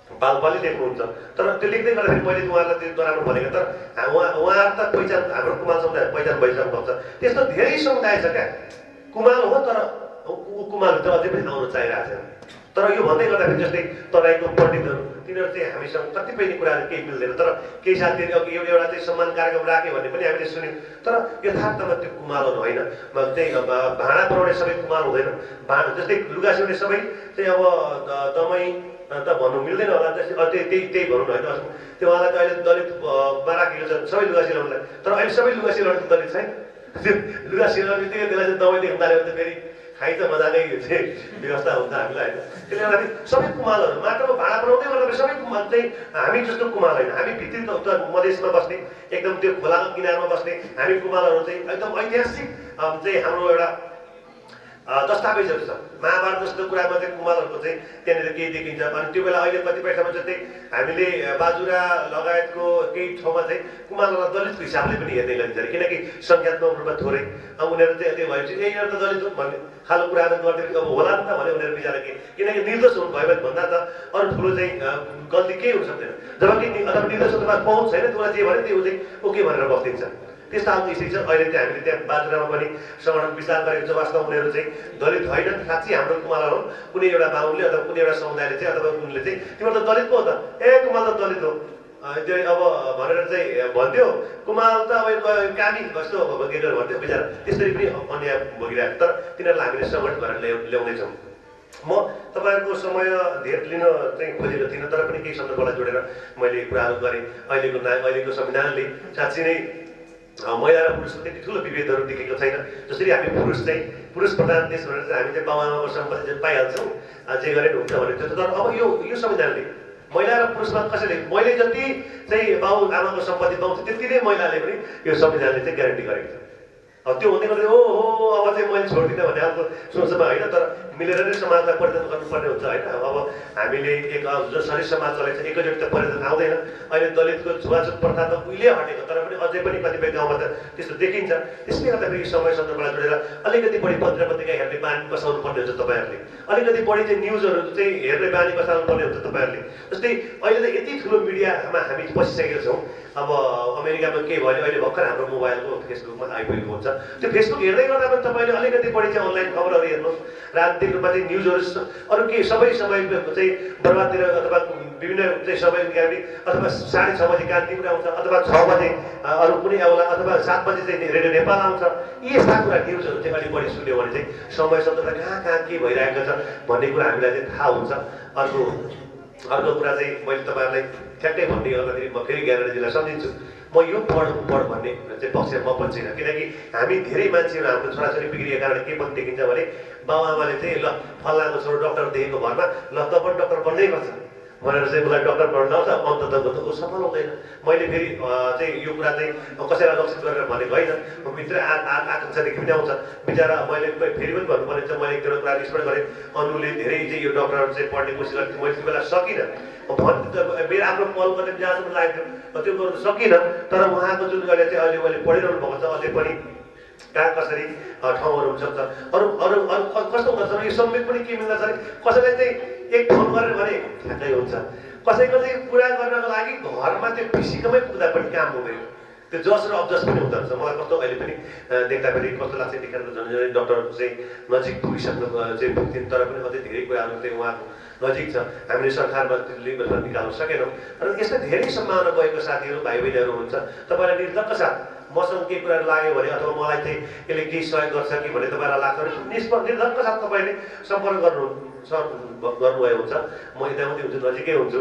Speaker 2: पाल्पाली लेख्नुहुन्छ, तर त्यो लेख्दै गर्दाखेरि मैले उहाँहरूलाई त्यो नराम्रो भनेको, तर उहाँहरू त पहिचान हाम्रो कुमाल समुदाय पहिचान भइसक्नु भएको छ। त्यस्तो धेरै समुदाय छ क्या कुमाल हो, तर कुमालभित्र अझै पनि आउन चाहिरहेको छैन। तर यो भन्दै गर्दाखेरि जस्तै तराईको पण्डितहरू तिनीहरू चाहिँ हामीसँग कतिपय कुराहरू केही मिल्दैन, तर केही साथीहरू अब एउटा चाहिँ सम्मान कार्यक्रम राख्यो भन्ने पनि हामीले सुन्यौँ। तर यथार्थमा त्यो कुमालहरू होइन। चाहिँ भाँडा बनाउने सबै कुमाल हुँदैन। जस्तै लुगा सिउने सबै चाहिँ अब दमाई त भन्नु मिल्दैन होला, त्यही भनौँ न होइन। त्यो उहाँलाई त अहिले दलितमा राखेको छ सबै लुगा सिलाउनुलाई, तर अहिले सबै लुगा सिलाउने दलित छैन। त्यो लुगा सिलाउने बित्तिकै त्यसलाई चाहिँ दबाई देख्नु थाल्यो भने त फेरि खाइ त मजाकै चाहिँ व्यवस्था हुन्छ हामीलाई होइन। त्यसले गर्दाखेरि सबै कुमालहरू माटोको भाँडा बनाउँदै गर्दाखेरि सबै कुमाल चाहिँ हामी जस्तो कुमाल होइन। हामी भित्री उत्तर मधेसमा बस्ने एकदम त्यो खोलाको किनारमा बस्ने हामी कुमालहरू चाहिँ एकदम ऐतिहासिक चाहिँ हाम्रो एउटा दस्तावेजहरू छ। महाभारत जस्तो कुरामा चाहिँ कुमालहरूको चाहिँ त्यहाँनिर केही देखिन्छ। अनि त्यो बेला अहिले कतिपय ठाउँमा जस्तै हामीले बाजुरा लगायतको केही ठाउँमा चाहिँ कुमालहरूलाई दलितको हिसाबले पनि हेर्ने गरिन्छ अरे, किनकि सङ्ख्यात्मक रूपमा थोरै। अब उनीहरू चाहिँ त्यो भएपछि ए यिनीहरू त दलित हो भन्ने खालको कुराहरू गर्दै अब होला नि त भने उनीहरू बिचरा के, किनकि निर्दोष हुनुभयो भने भन्दा त अरू ठुलो चाहिँ गल्ती केही हुन सक्दैन। जबकि अथवा निर्दोष हुनुमा पहुँच छैन, त्यसलाई जे भने त्यो चाहिँ ओके भनेर बस्दिन्छ। त्यस्तो खालको स्थिति छ। अहिले चाहिँ हामीले त्यहाँ बाजुरामा पनि सङ्गठन विस्तार गरेको छ। वास्तवमा उनीहरू चाहिँ दलित होइन, साँच्चै हाम्रो कुमाल हो। कुनै एउटा बाहुनले अथवा कुनै एउटा समुदायले चाहिँ अथवा उनले चाहिँ तिम्रो त दलित पो हो त, ए कुमाल त दलित हो त्यो अब भनेर चाहिँ भन्थ्यो। कुमाल त अब कामी कस्तो भोगेर भन्थ्यो बिचरा। त्यसरी पनि अन्याय भोगिरहेको, तर तिनीहरूलाई हामीले सङ्गठन गरेर ल्याउँदैछौँ। म तपाईँहरूको समय धेर लिन चाहिँ खोजेको थिइनँ, तर पनि केही सन्दर्भलाई जोडेर मैले कुराहरू गरेँ। अहिलेको संविधानले साँच्चै नै महिला र पुरुषको त्यति ठुलो विभेदहरू देखेको छैन। जसरी हामी पुरुष प्रधान देश भनेर चाहिँ हामी चाहिँ बाउ आमाको सम्पत्ति चाहिँ पाइहाल्छौँ, जे गरे हुन्छ भनेर थियो। तर अब यो संविधानले महिला र पुरुषमा कसैले मैले जति चाहिँ बाउ आमाको सम्पत्ति पाउँछ त्यति नै महिलाले पनि यो संविधानले चाहिँ ग्यारेन्टी गरेको छ। अब त्यो हुँदै गर्दै हो अब चाहिँ मैले छोड्दिनँ भन्ने खालको सोचमा होइन, तर मिलेर नै समाजलाई परिवर्तन गर्नुपर्ने हुन्छ होइन। अब हामीले जसरी समाज चलेको छ एकैचोटि त परिवर्तन आउँदैन। अहिले दलितको छुवाछुत प्रथा त उहिले हटेको, तर पनि अझै पनि कतिपय गाउँमा त त्यस्तो देखिन्छ। त्यसले गर्दाखेरि समय सन्दर्भलाई जोडेर अलिकति बढी पत्र पत्रिका हेर्ने बानी बसाउनु पर्ने हुन्छ तपाईँहरूले, अलिकति बढी चाहिँ न्युजहरू चाहिँ हेर्ने बानी बसाउनु पर्ने हुन्छ तपाईँहरूले। जस्तै अहिले त यति ठुलो मिडियामा हामी पसिसकेका छौँ। अब अमेरिकामा के भयो अहिले भर्खर हाम्रो मोबाइलको फेसबुकमा आइपुगेको हुन्छ। त्यो फेसबुक हेर्दै गर्दा पनि तपाईँले अलिकति बढी चाहिँ अनलाइन खबरहरू हेर्नुहोस्, राजनीतिक रूपमा चाहिँ न्युजहरू अरू के सबै समय चाहिँ बर्बादतिर अथवा विभिन्न चाहिँ समय निकाल्ने अथवा 6:30 बजे कान्तिपुर आउँछ अथवा 6 बजे अरू कुनै आउला अथवा 7 बजे चाहिँ रेडियो नेपाल आउँछ। यी यस्ता कुरा न्युजहरू चाहिँ अलिक बढी सुन्यो भने चाहिँ समय सन्दर्भमा कहाँ कहाँ के भइरहेको छ भन्ने कुरा हामीलाई चाहिँ थाहा हुन्छ। अर्को कुरा चाहिँ मैले तपाईँहरूलाई ठ्याक्कै भन्ने गर्दाखेरि म फेरि ज्ञानेन्द्रजीलाई सम्झिन्छु, म यो पढ भन्ने चाहिँ पक्ष म पनि छैन। किनकि हामी धेरै मान्छेहरू हाम्रो छोराछोरी बिग्रिएको कारण के पनि देखिन्छ भने बाबुआमाले चाहिँ ल फल्लाको छोरो डक्टर देखेको भरमा ल त पनि डक्टर बन्नै पर्छ भनेर चाहिँ उसलाई डक्टर पढ्न आउँछ, अन्ततको त ऊ सफल हुँदैन। मैले फेरि चाहिँ यो कुरा चाहिँ कसैलाई लक्षित गरेर भनेको होइन, भित्र आकाङ्क्षादेखि पनि आउँछ बिचरा। मैले फेरि पनि भन्नुपर्ने छ, मैले एक दुईवटा कुरा स्मरण गरेँ, अनुले धेरै चाहिँ यो डक्टरहरू चाहिँ पढ्ने कोसिस गर्थेँ, मैले त्यो बेला सकिनँ। मेरो आफ्नो पल गर्ने जहाँसम्म लागेको थियो त्यो गर्नु सकिनँ। तर उहाँको जुन अहिले चाहिँ अहिले पढिरहनु भएको छ अझै पनि कहाँ कसरी ठाउँहरू हुनसक्छ। अरू कस्तो हुँदछ यो सम्वेक पनि के मिल्दछ भने कसैलाई चाहिँ एक फोन गरेर भने ठ्याक्कै हुन्छ, कसैको चाहिँ कुरा गर्नको लागि घरमा त्यो फिसिकमै पुग्दा पनि काम हुँदैन, त्यो जस र अबजस पनि हुँदो रहेछ। मलाई कस्तो अहिले पनि देख्दाखेरि कस्तो लाग्छ, देखेर झन् डक्टर चाहिँ नजिक पुगिसक्नु चाहिँ पुग्थ्यौँ, तर पनि अझै धेरै कुराहरू चाहिँ उहाँको नजिक छ। हामीले सरकारमा निकाल्न सकेनौँ। र यस्तै धेरै सम्भावना गएको साथीहरू भाइ बहिनीहरू हुन्छ, तपाईँलाई निर्धक्क साथ मसँग केही कुराहरू लाग्यो भने अथवा मलाई चाहिँ यसले केही सहयोग गर्छ कि भन्ने तपाईँलाई लाग्छ भने निर्धक्क साथ तपाईँले सम्पर्क गर्नुभयो हुन्छ। म यताउति हुन्छु, नजिकै हुन्छु,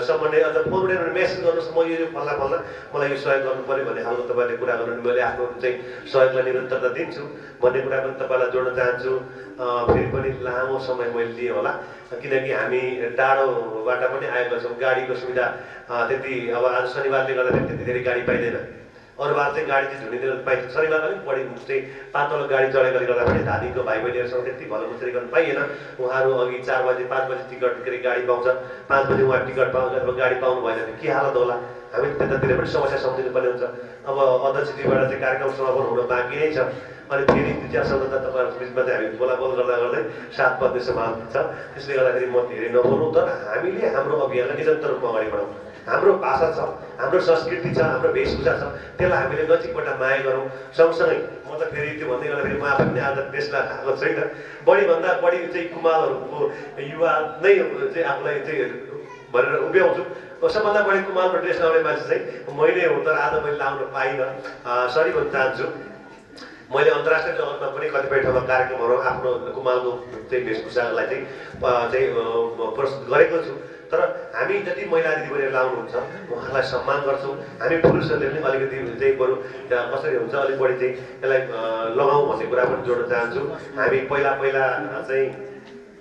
Speaker 2: सम्बन्ध अथवा फोन उठाएर मेसेज गर्नुहोस्, म यो फल्ला मलाई यो सहयोग गर्नु पऱ्यो भन्ने खालको तपाईँले कुरा गर्नु, मैले आफ्नो चाहिँ सहयोगलाई निरन्तरता दिन्छु भन्ने कुरा पनि तपाईँलाई जोड्न चाहन्छु। फेरि पनि लामो समय मैले दिएँ होला, किनकि हामी टाढोबाट पनि आएका छौँ। गाडीको सुविधा त्यति अब आज शनिबारले गर्दाखेरि त्यति धेरै गाडी पाइँदैन, अरू बार चाहिँ गाडी चाहिँ झुन्डिँदैन पाइन्छ। शनिबार अलिक बढी चाहिँ पातलो गाडी चढेकोले गर्दा पनि धादिङको भाइ बहिनीहरूसँग त्यति भलोखुसरी गर्न पाइएन। उहाँहरू अघि 4 बजे 5 बजे टिकट के अरे गाडी पाउँछ, 5 बजे उहाँ टिकट पाउँछ, अब गाडी पाउनु भएन भने के हालत होला। हामी त्यतातिर पनि समस्या सम्झिनु पर्ने हुन्छ। अब अध्यक्षजीबाट चाहिँ कार्यक्रम समापन हुन बाँकी नै छ। अनि फेरि 2-4 शब्द त तपाईँहरूको बिचमा चाहिँ हामी बोलाबोल गर्दै 7 बज्ने सम्भावना छ। त्यसले गर्दाखेरि म धेरै नबोलौँ, तर हामीले हाम्रो अभियानलाई निरन्तर रूपमा अगाडि बढाउँ। हाम्रो भाषा छ, हाम्रो संस्कृति छ, हाम्रो वेशभूषा छ, त्यसलाई हामीले नजिकबाट माया गरौँ। सँगसँगै म त फेरि त्यो भन्दै गर्दाखेरि म आफै पनि आज देशलाई आएको छैन, बढीभन्दा बढी चाहिँ कुमालहरूको युवा नै चाहिँ आफूलाई चाहिँ भनेर उभ्याउँछु। सबभन्दा बढी कुमालको ड्रेस लगाउने मान्छे चाहिँ मैले हो, तर आज मैले लाउन पाइनँ, सरी भन्न चाहन्छु। मैले अन्तर्राष्ट्रिय जगतमा पनि कतिपय ठाउँमा कार्यक्रमहरू आफ्नो कुमालको चाहिँ वेशभूषालाई चाहिँ प्रस्तुत गरेको छु। तर हामी जति महिला दिदीबहिनीहरू लाउनुहुन्छ उहाँलाई सम्मान गर्छौँ। हामी पुरुषहरूले पनि अलिकति चाहिँ बरु कसरी हुन्छ अलिक बढी चाहिँ यसलाई लगाउँ भन्ने कुरा पनि जोड्न चाहन्छु। हामी पहिला चाहिँ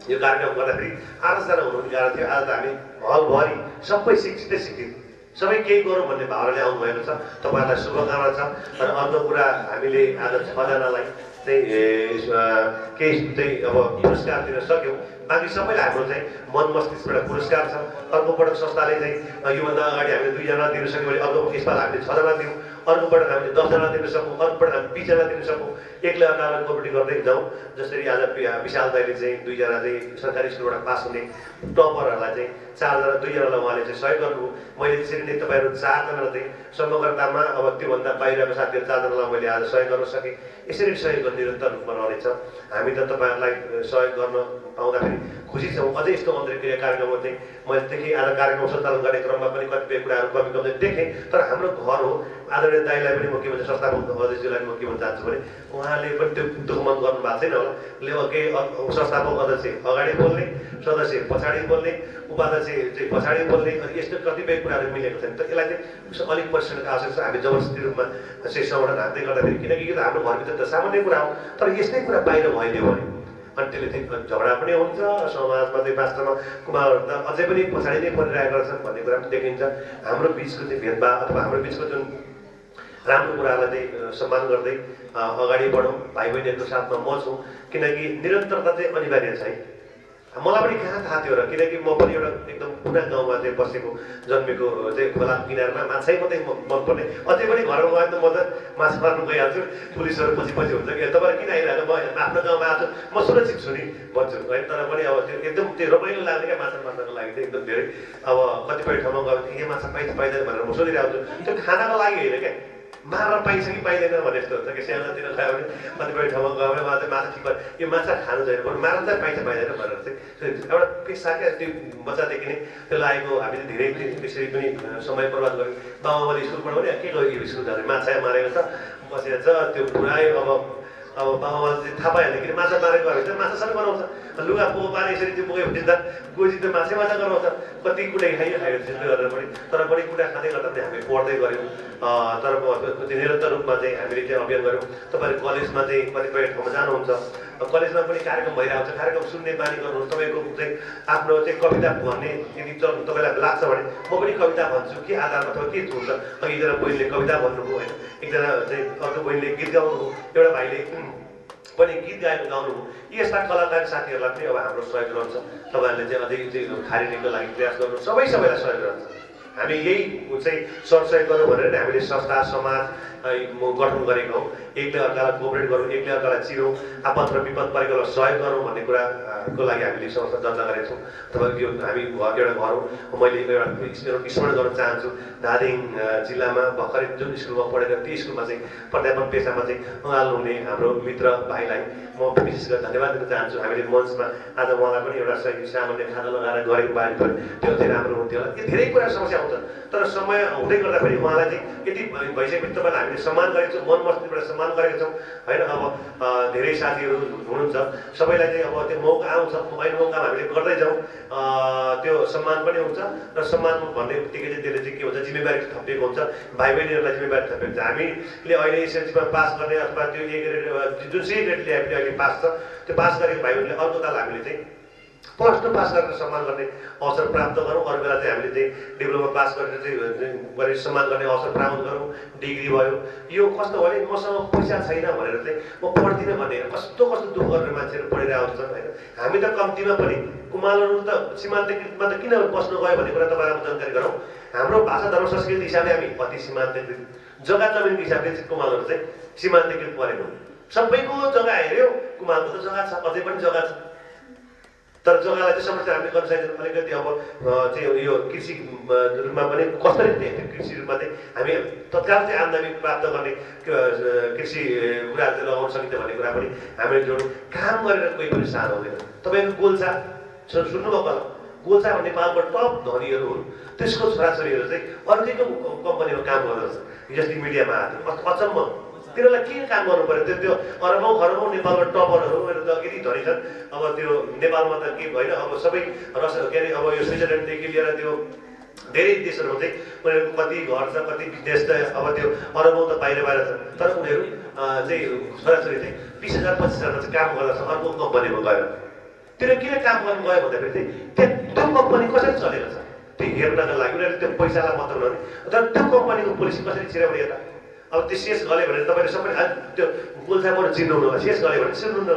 Speaker 2: यो कार्यक्रम गर्दाखेरि 8जना हुनुहुने कारण थियो, आज त हामी हलभरि सबै शिक्षित सबै केही गरौँ भन्ने भावनाले आउनुभएको छ। तपाईँहरूलाई शुभकामना छ। र अर्को कुरा हामीले आज 6जनालाई चाहिँ केही चाहिँ अब पुरस्कार दिन सक्यौँ। बाँकी सबैलाई हाम्रो चाहिँ मन मस्तिष्कबाट पुरस्कार छ। अर्कोपटक संस्थाले चाहिँ योभन्दा अगाडि हामीले 2जना दिन सक्यौँ भने अर्को यसपाल हामीले 6जना दियौँ, अर्कोपटक हामीले 10जना दिन सकौँ, अर्कोपटक हामी 20जना दिन सकौँ। एक्लै अर्कालाई कम्पिटिट गर्दै जाउँ। जसरी आज विशाल दाइले चाहिँ 2जना चाहिँ सरकारी स्कुलबाट पास हुने टपरहरूलाई चाहिँ 2जनालाई उहाँले चाहिँ सहयोग गर्नुभयो। मैले त्यसरी नै तपाईँहरू 4जना चाहिँ समग्रतामा अब त्योभन्दा बाहिरको साथीहरू 4जनालाई मैले आज सहयोग गर्न सकेँ। यसरी सहयोग निरन्तर रूपमा रहनेछ। हामी त तपाईँहरूलाई सहयोग गर्न पाउँदाखेरि खुसी छौँ। अझै यस्तो अन्तर्क्रिया कार्यक्रममा चाहिँ मैले देखेँ आज कार्यक्रम सञ्चालन गर्ने क्रममा पनि कतिपय कुराहरू कमी देखेँ, तर हाम्रो घर हो। आदरणीय दाइलाई पनि म के भन्छ, संस्थापक अध्यक्षलाई म के भन्न चाहन्छु भने उहाँले पनि त्यो दुःखमन गर्नु भएको छैन होला। के संस्थापक अध्यक्ष अगाडि बोल्ने, सदस्य पछाडि बोल्ने, उपाध्यक्ष चाहिँ पछाडि बोल्ने, अनि यस्तो कतिपय कुराहरू मिलेको छैन। त यसलाई चाहिँ अलिक परिश्रमको आवश्यक छ। हामी जबरजस्ती रूपमा चाहिँ संगठन हान्दै गर्दाखेरि, किनकि यो त हाम्रो घरभित्र त सामान्य कुरा हो, तर यस्तै कुरा बाहिर भइदियो भने अनि त्यसले चाहिँ झगडा पनि हुन्छ समाजमा चाहिँ वास्तवमा कुमारहरू त अझै पनि पछाडि नै परिरहेका छन् भन्ने कुरा पनि देखिन्छ हाम्रो बिचको चाहिँ भेदभाव अथवा हाम्रो बिचको जुन राम्रो कुरालाई चाहिँ सम्मान गर्दै अगाडि बढौँ भाइ बहिनीहरूको साथमा म छु किनकि निरन्तरता चाहिँ अनिवार्य छ है मलाई पनि कहाँ थाहा थियो र किनकि म पनि एउटा एकदम पुरा गाउँमा चाहिँ बसेको जन्मेको चाहिँ खोला किनारमा माछै मात्रै मनपर्ने अझै पनि घरमा गयो त म त माछा मार्नु गइहाल्छु पुलिसहरू पछि पछि हुन्छ कि तपाईँ किन आइरहेको म आफ्नो गाउँमा आएको म सुरक्षित छु नि भन्छु है तर पनि अब त्यो एकदम त्यो रमाइलो लाग्ने क्या माछा मार्नको लागि चाहिँ एकदम धेरै अब कतिपय ठाउँमा गयो भने यहाँ माछा पाइन्छ पाइँदैन भनेर म सोधिरहेको छु त्यो खानाको लागि होइन क्या मार्न पाइन्छ कि पाइँदैन भने जस्तो हुन्छ कि सानोतिर खायो भने कतिपय ठाउँमा गयो भने उहाँ चाहिँ माछा ठिक यो माछा खानु छैन बरु मार्न चाहिँ पाइन्छ पाइँदैन भनेर चाहिँ एउटा पेसा क्या त्यो बच्चादेखि नै त्यो लागेको हामीले धेरै त्यसरी पनि समय बर्बाद गऱ्यौँ बाबाले स्कुलबाट पनि के गयो स्कुल जाने माछा मारेको छ बसेर छ त्यो पुरै अब बाबामा चाहिँ थाहा पाइहाल्यो किन माछा मारेको भए चाहिँ माछासँग बनाउँछ लुगा पोको पारे यसरी त्यो बोकेपछि त गोजी त माछा गराउँछ कति कुटै खायो त्यसले गर्दा पनि तर पनि कुटा खाँदै गर्दा पनि हामी पढ्दै गऱ्यौँ तर निरन्तर रूपमा चाहिँ हामीले चाहिँ अभियान गऱ्यौँ तपाईँहरू कलेजमा चाहिँ कतिपय ठाउँमा जानुहुन्छ कलेजमा पनि कार्यक्रम भइरहेको छ कार्यक्रम सुन्ने बानी गर्नुहोस् तपाईँको चाहिँ आफ्नो चाहिँ कविता भन्ने यदि तपाईँलाई लाग्छ भने म पनि कविता भन्छु के आधारमा अथवा के हुन्छ अघि एकजना बहिनीले कविता भन्नुभयो होइन एकजना चाहिँ अर्को बहिनीले गीत गाउनुभयो एउटा भाइले पनि गीत गाएको गाउनुभयो यस्ता कलाकार साथीहरूलाई पनि अब हाम्रो सहयोग रहन्छ तपाईँहरूले चाहिँ अझै चाहिँ खारिनेको लागि प्रयास गर्नु सबैलाई सहयोग रहन्छ हामी यही चाहिँ सरसहयोग गरौँ भनेर हामीले संस्था समाज गठन गरेको हौँ एकले अर्कालाई कोअपरेट गरौँ एकले अर्कालाई चिरौँ आपद र विपद परेकोलाई सहयोग गरौँ भन्ने कुराको लागि हामीले संस्था दर्ता गरेका छौँ तपाईँको यो हामी एउटा घर हो मैले एउटा स्मरण गर्न चाहन्छु धादिङ जिल्लामा भर्खरै जुन स्कुलमा पढेर त्यो स्कुलमा चाहिँ प्राध्यापक पेसामा चाहिँ अँगाल्नु हुने हाम्रो मित्र भाइलाई म विशेष गरी धन्यवाद दिन चाहन्छु हामीले मञ्चमा आज उहाँलाई पनि एउटा सही सामान्य खाना लगाएर गरेको बारे त्यो चाहिँ राम्रो हुन्थ्यो होला यो धेरै कुरा समस्या आउँछ तर समय हुँदै गर्दाखेरि उहाँलाई चाहिँ यति भइसकेपछि तपाईँलाई हामीले सम्मान गरेको छौँ मन मस्तिबाट सम्मान गरेका छौँ होइन अब धेरै साथीहरू हुनुहुन्छ सबैलाई चाहिँ अब त्यो मौका आउँछ अहिले मौकामा हामीले गर्दै जाउँ त्यो सम्मान पनि हुन्छ र सम्मान भन्ने बित्तिकै चाहिँ त्यसले चाहिँ के हुन्छ जिम्मेवारी थपिएको हुन्छ भाइ बहिनीहरूलाई जिम्मेवारी थपिएको हुन्छ हामीले अहिले एसएलसीमा पास गर्ने अथवा त्यो ए ग्रेड जुन सी ग्रेड ल्याए अहिले पास छ त्यो पास गरेको भाइ बहिनीले अर्को ताल हामीले चाहिँ +2 पास गरेर सम्मान गर्ने अवसर प्राप्त गरौँ अरू बेला चाहिँ हामीले चाहिँ डिप्लोमा पास गरेर चाहिँ सम्मान गर्ने अवसर प्राप्त गरौँ डिग्री भयो यो कस्तो भने मसँग पैसा छैन भनेर चाहिँ म पढ्दिनँ भन्ने कस्तो दुःख गरेर मान्छेहरू पढिरहेको हुन्छन् होइन हामी त कम्तीमा पनि कुमालहरू त सीमान्तकृतमा त किन बस्नु गयो भन्ने कुरा तपाईँलाई जानकारी गरौँ हाम्रो भाषा धर्म संस्कृति हिसाबले हामी अति सीमान्तकृत जग्गा जमिनको हिसाबले चाहिँ कुमालहरू चाहिँ सीमान्तकृत परेको सबैको जग्गा हेऱ्यो कुमालको त जग्गा छ अझै पनि जग्गा छ तर जग्गालाई चाहिँ समस्या हामीले गर्न सकिन्छ अलिकति अब चाहिँ यो कृषि रूपमा पनि कसरी कृषि रूपमा चाहिँ हामी तत्काल चाहिँ आम्दानी प्राप्त गर्ने कृषि कुराहरू चाहिँ लगाउन सकिन्छ भन्ने कुरा पनि हामीले जोडौँ काम गरेर कोही पनि सानो हुँदैन तपाईँको गोल्छा सुन्नुभएको होला गोल्छा भन्ने नेपालको टप धनीहरू हुन् त्यसको छोराछोरीहरू चाहिँ अर्कैको कम्पनीमा काम गर्दछ जस्तै मिडियामा आएको अचम्म तिनीहरूलाई के काम गर्नु पर्यो त्यो अरबौँ खरबौँ नेपालको टपरहरू त यति धनी छन् अब त्यो नेपालमा त के होइन अब सबै के अरे अब यो स्विजरल्यान्डदेखि लिएर त्यो धेरै देशहरूमा चाहिँ उनीहरूको कति घर छ कति बिजनेस छ अब त्यो अरबौँ त बाहिर छ तर उनीहरू चाहिँ छोराछोरी चाहिँ 20,000 25,000 चाहिँ काम गर्दछ अर्को कम्पनीमा गएर तिनीहरू किन काम गर्नु गयो भन्दाखेरि चाहिँ त्यो कम्पनी कसरी चलेको छ त्यो हेर्नका लागि उनीहरूले त्यो पैसालाई मात्र नहुने तर त्यो कम्पनीको पोलिसी कसरी छिराउने यता अब त्यो शेष गल्यो भने तपाईँले सबै त्यो गोल्छाबाट चिन्नुहुनु होला शेष गल्यो भने चिन्नुहुन्न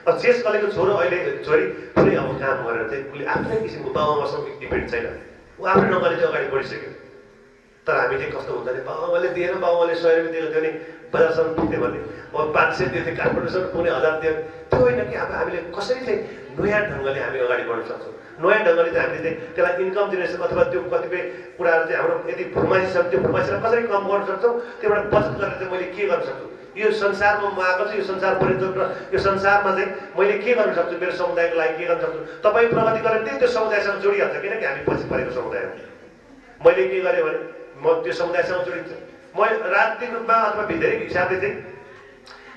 Speaker 2: अब शेष गलेको छोरो अहिले छोरी कुनै अब काम गरेर चाहिँ उसले आफ्नै किसिमको बाबामासँग डिपेन्ड छैन ऊ आफ्नै नगरी चाहिँ अगाडि बढिसक्यो तर हामी चाहिँ कस्तो हुन्छ भने बाबाले दिएन बाबाले 100 रुपियाँ दिएको थियो नि बजारसम्म पुग्थ्यो भने अब 500 दिएको थियो काठमाडौँसम्म पुग्ने 1000 दियो त्यो होइन कि अब हामीले कसरी चाहिँ नयाँ ढङ्गले हामी अगाडि बढ्न सक्छौँ नयाँ ढङ्गले चाहिँ हामीले चाहिँ त्यसलाई इन्कम दिने अथवा त्यो कतिपय कुराहरू चाहिँ हाम्रो यदि फर्माइस छ त्यो फर्माइसलाई कसरी कम गर्न सक्छौँ त्योबाट बचत गरेर चाहिँ मैले के गर्न सक्छु यो संसारमा म आएको छु यो संसार पर्यटन र यो संसारमा चाहिँ मैले के गर्न सक्छु मेरो समुदायको लागि के गर्न सक्छु तपाईँ प्रगति गरेर त्यो समुदायसँग जोडिहाल्छ किनकि हामी पछि परेको समुदाय हो मैले के गरेँ भने म त्यो समुदायसँग जोडिन्छ म राजनीतिक रूपमा अथवा धेरै हिसाबले चाहिँ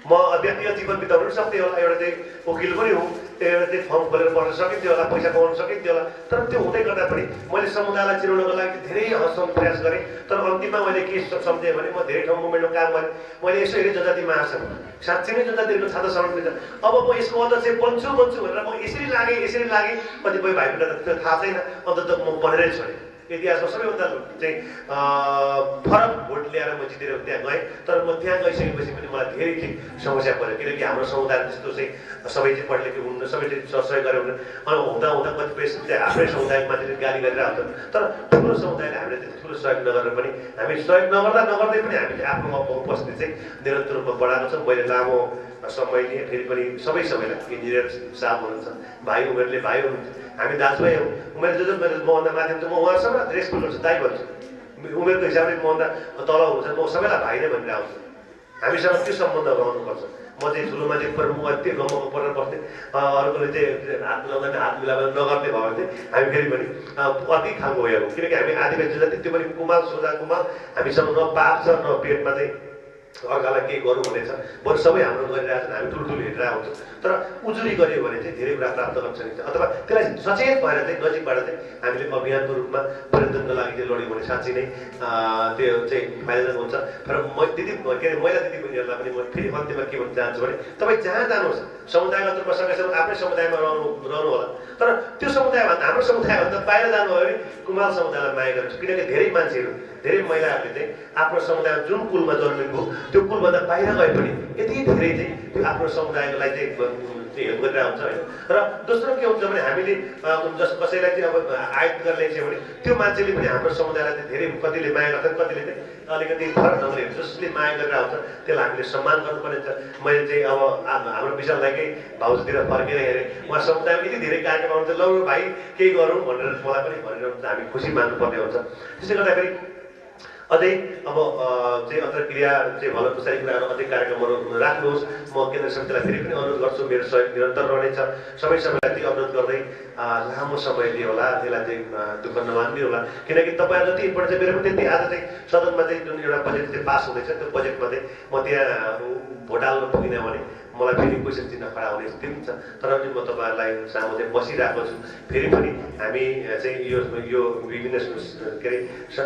Speaker 2: म व्यक्तिगत जीवन बिताउनु पनि सक्थेँ होला, एउटा चाहिँ वकिल पनि हुँ, एउटा चाहिँ फर्म खोलेर पढ्न सकिन्थ्यो होला, पैसा कमाउन सकिन्थ्यो होला। तर त्यो हुँदै गर्दा पनि मैले समुदायलाई चिनाउनको लागि धेरै हदसम्म प्रयास गरेँ। तर अन्तिममा मैले के सम्झेँ भने म धेरै ठाउँ मुभमेन्टमा काम गरेँ। मैले यसो हेरेँ जनजाति महासङ्घ साँच्चै नै जनजातिहरूको छात्र सङ्गठन छ, अब म यसको अध्यक्ष बन्छु भनेर म यसरी लागेँ। कतिपय भाइ बहिनीलाई त थाहा छैन, अन्तत म बनेरै छोडेँ। इतिहासमा सबैभन्दा चाहिँ फरक भोट ल्याएर म जितेर त्यहाँ गएँ। तर म त्यहाँ गइसकेपछि पनि मलाई धेरै समस्या पऱ्यो, किनकि हाम्रो समुदाय त्यस्तो चाहिँ सबै चाहिँ पढे लेखेको हुन्न, सबै चाहिँ सहयोग गरे हुन्न। अनि हुँदा कतिपय आफ्नै समुदायको मान्छेले गाली गरेर आउँछ। तर ठुलो समुदायले हामीले त्यति ठुलो सहयोग नगरेर पनि हामी सहयोग नगर्दै पनि हामीले आफ्नो उपस्थिति चाहिँ निरन्तर रूपमा बढाएको छौँ। मैले लामो समय लिएँ, फेरि पनि सबैलाई इन्जिनियर साहब हुनुहुन्छ, भाइ उमेरले भाइ हुनुहुन्छ, हामी दाजुभाइ हौँ। उमेर जो मभन्दा माथि हुन्छ, म उहाँसँग रेस्पेक्ट गर्छु, दाइ भन्छु। उमेरको हिसाबले मभन्दा तल हुन्छ, म सबैलाई भाइ नै भनेर आउँछु। हामीसँग त्यो सम्बन्ध रहनुपर्छ। म चाहिँ ठुलो मान्छे पर म यति गम्मको परेर बस्थेँ, अरूकोले चाहिँ हात मिलाउँदैन, हात मिलाएर नगर्ने भयो भने हामी फेरि पनि अति खालको उयो हो। किनकि हामी आदिवासी जति त्यो पनि कुमाल सोझा कुमाल, हामीसँग न पाप छ न पेटमा चाहिँ अर्कालाई केही गरौँ भन्ने छ। बरु सबै हाम्रो गरिरहेको छन्, हामी ठुल्ठुलो हेरेर आउँछौँ। तर उजुरी गऱ्यो भने चाहिँ धेरै कुरा प्राप्त गर्न सकिन्छ, अथवा त्यसलाई सचेत भएर चाहिँ नजिकबाट चाहिँ हामीले अभियानको रूपमा परिवर्तनको लागि चाहिँ लड्यौँ भने साँच्चै नै त्यो चाहिँ फाइदाजनक हुन्छ। र महिला दिदीबहिनीहरूलाई पनि म फेरि अन्त्यमा के भन्न चाहन्छु भने तपाईँ जहाँ जानुहोस् समुदायगत रूपमा सँगैसँग आफ्नै समुदायमा रहनु होला। तर त्यो समुदायभन्दा हाम्रो समुदायभन्दा बाहिर जानुभयो भने कुमाल समुदायलाई माया गर्छु। किनकि धेरै मान्छेहरू धेरै महिलाहरूले चाहिँ आफ्नो समुदायमा जुन कुलमा जन्मेको त्यो कुलभन्दा बाहिर गए पनि यति धेरै चाहिँ त्यो आफ्नो समुदायलाई चाहिँ हेल्प गरेर आउँछ होइन। र दोस्रो के हुन्छ भने हामीले कसैलाई चाहिँ अब आयत गरेर ल्याइन्छ भने त्यो मान्छेले पनि हाम्रो समुदायलाई चाहिँ धेरै कतिले माया गर्छन्, कतिले चाहिँ अलिकति फरक ढङ्गले हेर्छ। जसले माया गरेर आउँछ त्यसलाई हामीले सम्मान गर्नुपर्ने छ। मैले चाहिँ अब हाम्रो विशाल दाइकै भाउजूतिर फर्केर हेरेँ, उहाँ समुदायमा यति धेरै कार्यक्रम आउँछ, ल भाइ केही गरौँ भनेर मलाई पनि भनेर हामी खुसी मान्नुपर्ने हुन्छ। त्यसले गर्दाखेरि अझै अब चाहिँ अन्तर्क्रिया चाहिँ भलो खुसारी कुराहरू अझै कार्यक्रमहरू राख्नुहोस्। म केन्द्र समितिलाई फेरि पनि अनुरोध गर्छु, मेरो सहयोग निरन्तर रहनेछ। सबैलाई त्यही अनुरोध गर्दै लामो समय दियो होला, त्यसलाई चाहिँ दुःख नमान्ने होला। किनकि तपाईँहरू जति इम्पोर्टेन्ट छ, मेरो पनि त्यति आज चाहिँ सदनमा चाहिँ जुन एउटा बजेट चाहिँ पास हुँदैछ, त्यो बजेटमा चाहिँ म त्यहाँ भोट हाल्न पुगिनँ भने मलाई फेरि क्वेसन चिन्ह खडा हुने स्थिति पनि छ। तर पनि म तपाईँहरूलाई सामु चाहिँ बसिरहेको छु। फेरि पनि हामी चाहिँ यो विभिन्न के अरे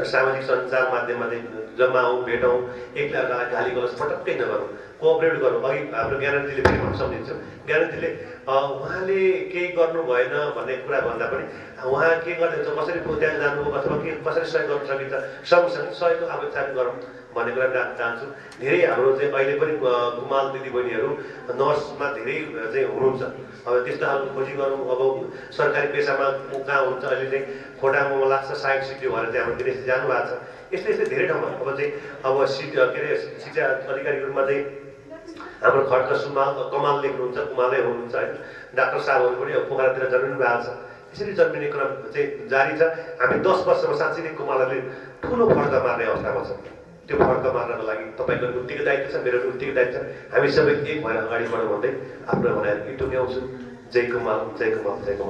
Speaker 2: सामाजिक सञ्चार माध्यममा चाहिँ जम्मा हौँ, भेटौँ, एकलाई अर्कालाई गाली गलोच पटक्कै नगरौँ, कोअपरेट गरौँ। अघि हाम्रो ज्ञानजीले फेरि म सम्झिन्छु, ज्ञानजीले उहाँले केही गर्नु भएन भन्ने कुरा भन्दा पनि उहाँ के गर्नुहुन्छ, कसरी त्यहाँ जानुभयो अथवा के कसरी सहयोग गर्न सकिन्छ, सँगसँगै सहयोगको आवेदन गरौँ भन्ने कुरा राख्न चाहन्छु। धेरै हाम्रो चाहिँ अहिले पनि कुमाल दिदीबहिनीहरू नर्समा धेरै चाहिँ हुनुहुन्छ। अब त्यस्तो खालको खोजी गरौँ। अब सरकारी पेसामा कहाँ हुन्छ, अहिले चाहिँ खोटामा मलाई लाग्छ सहायक सिडिओ भएर चाहिँ हाम्रो विदेश जानु भएको छ। यस्तै धेरै ठाउँमा अब चाहिँ अब के अरे शिक्षा अधिकारीको रूपमा चाहिँ हाम्रो खड्क कमाल लेख्नुहुन्छ, कुमालै हुनुहुन्छ होइन। डाक्टर साहबहरू पनि अब पोखरातिर जन्मिनु भएको छ। यसरी जन्मिने क्रम चाहिँ जारी छ। हामी 10 वर्षमा साँच्चै नै कुमालहरूले ठुलो फड्का मार्ने अवस्थामा छ। त्यो फड्का मार्नको लागि तपाईँको उतिको दायित्व छ, मेरो उतिको दायित्व छ। हामी सबै एक भएर अगाडि बढौँ भन्दै आफ्नो भनाइ टुङ्ग्याउँछु। जय कुमाल, जय कुमाल, जय कुमाल।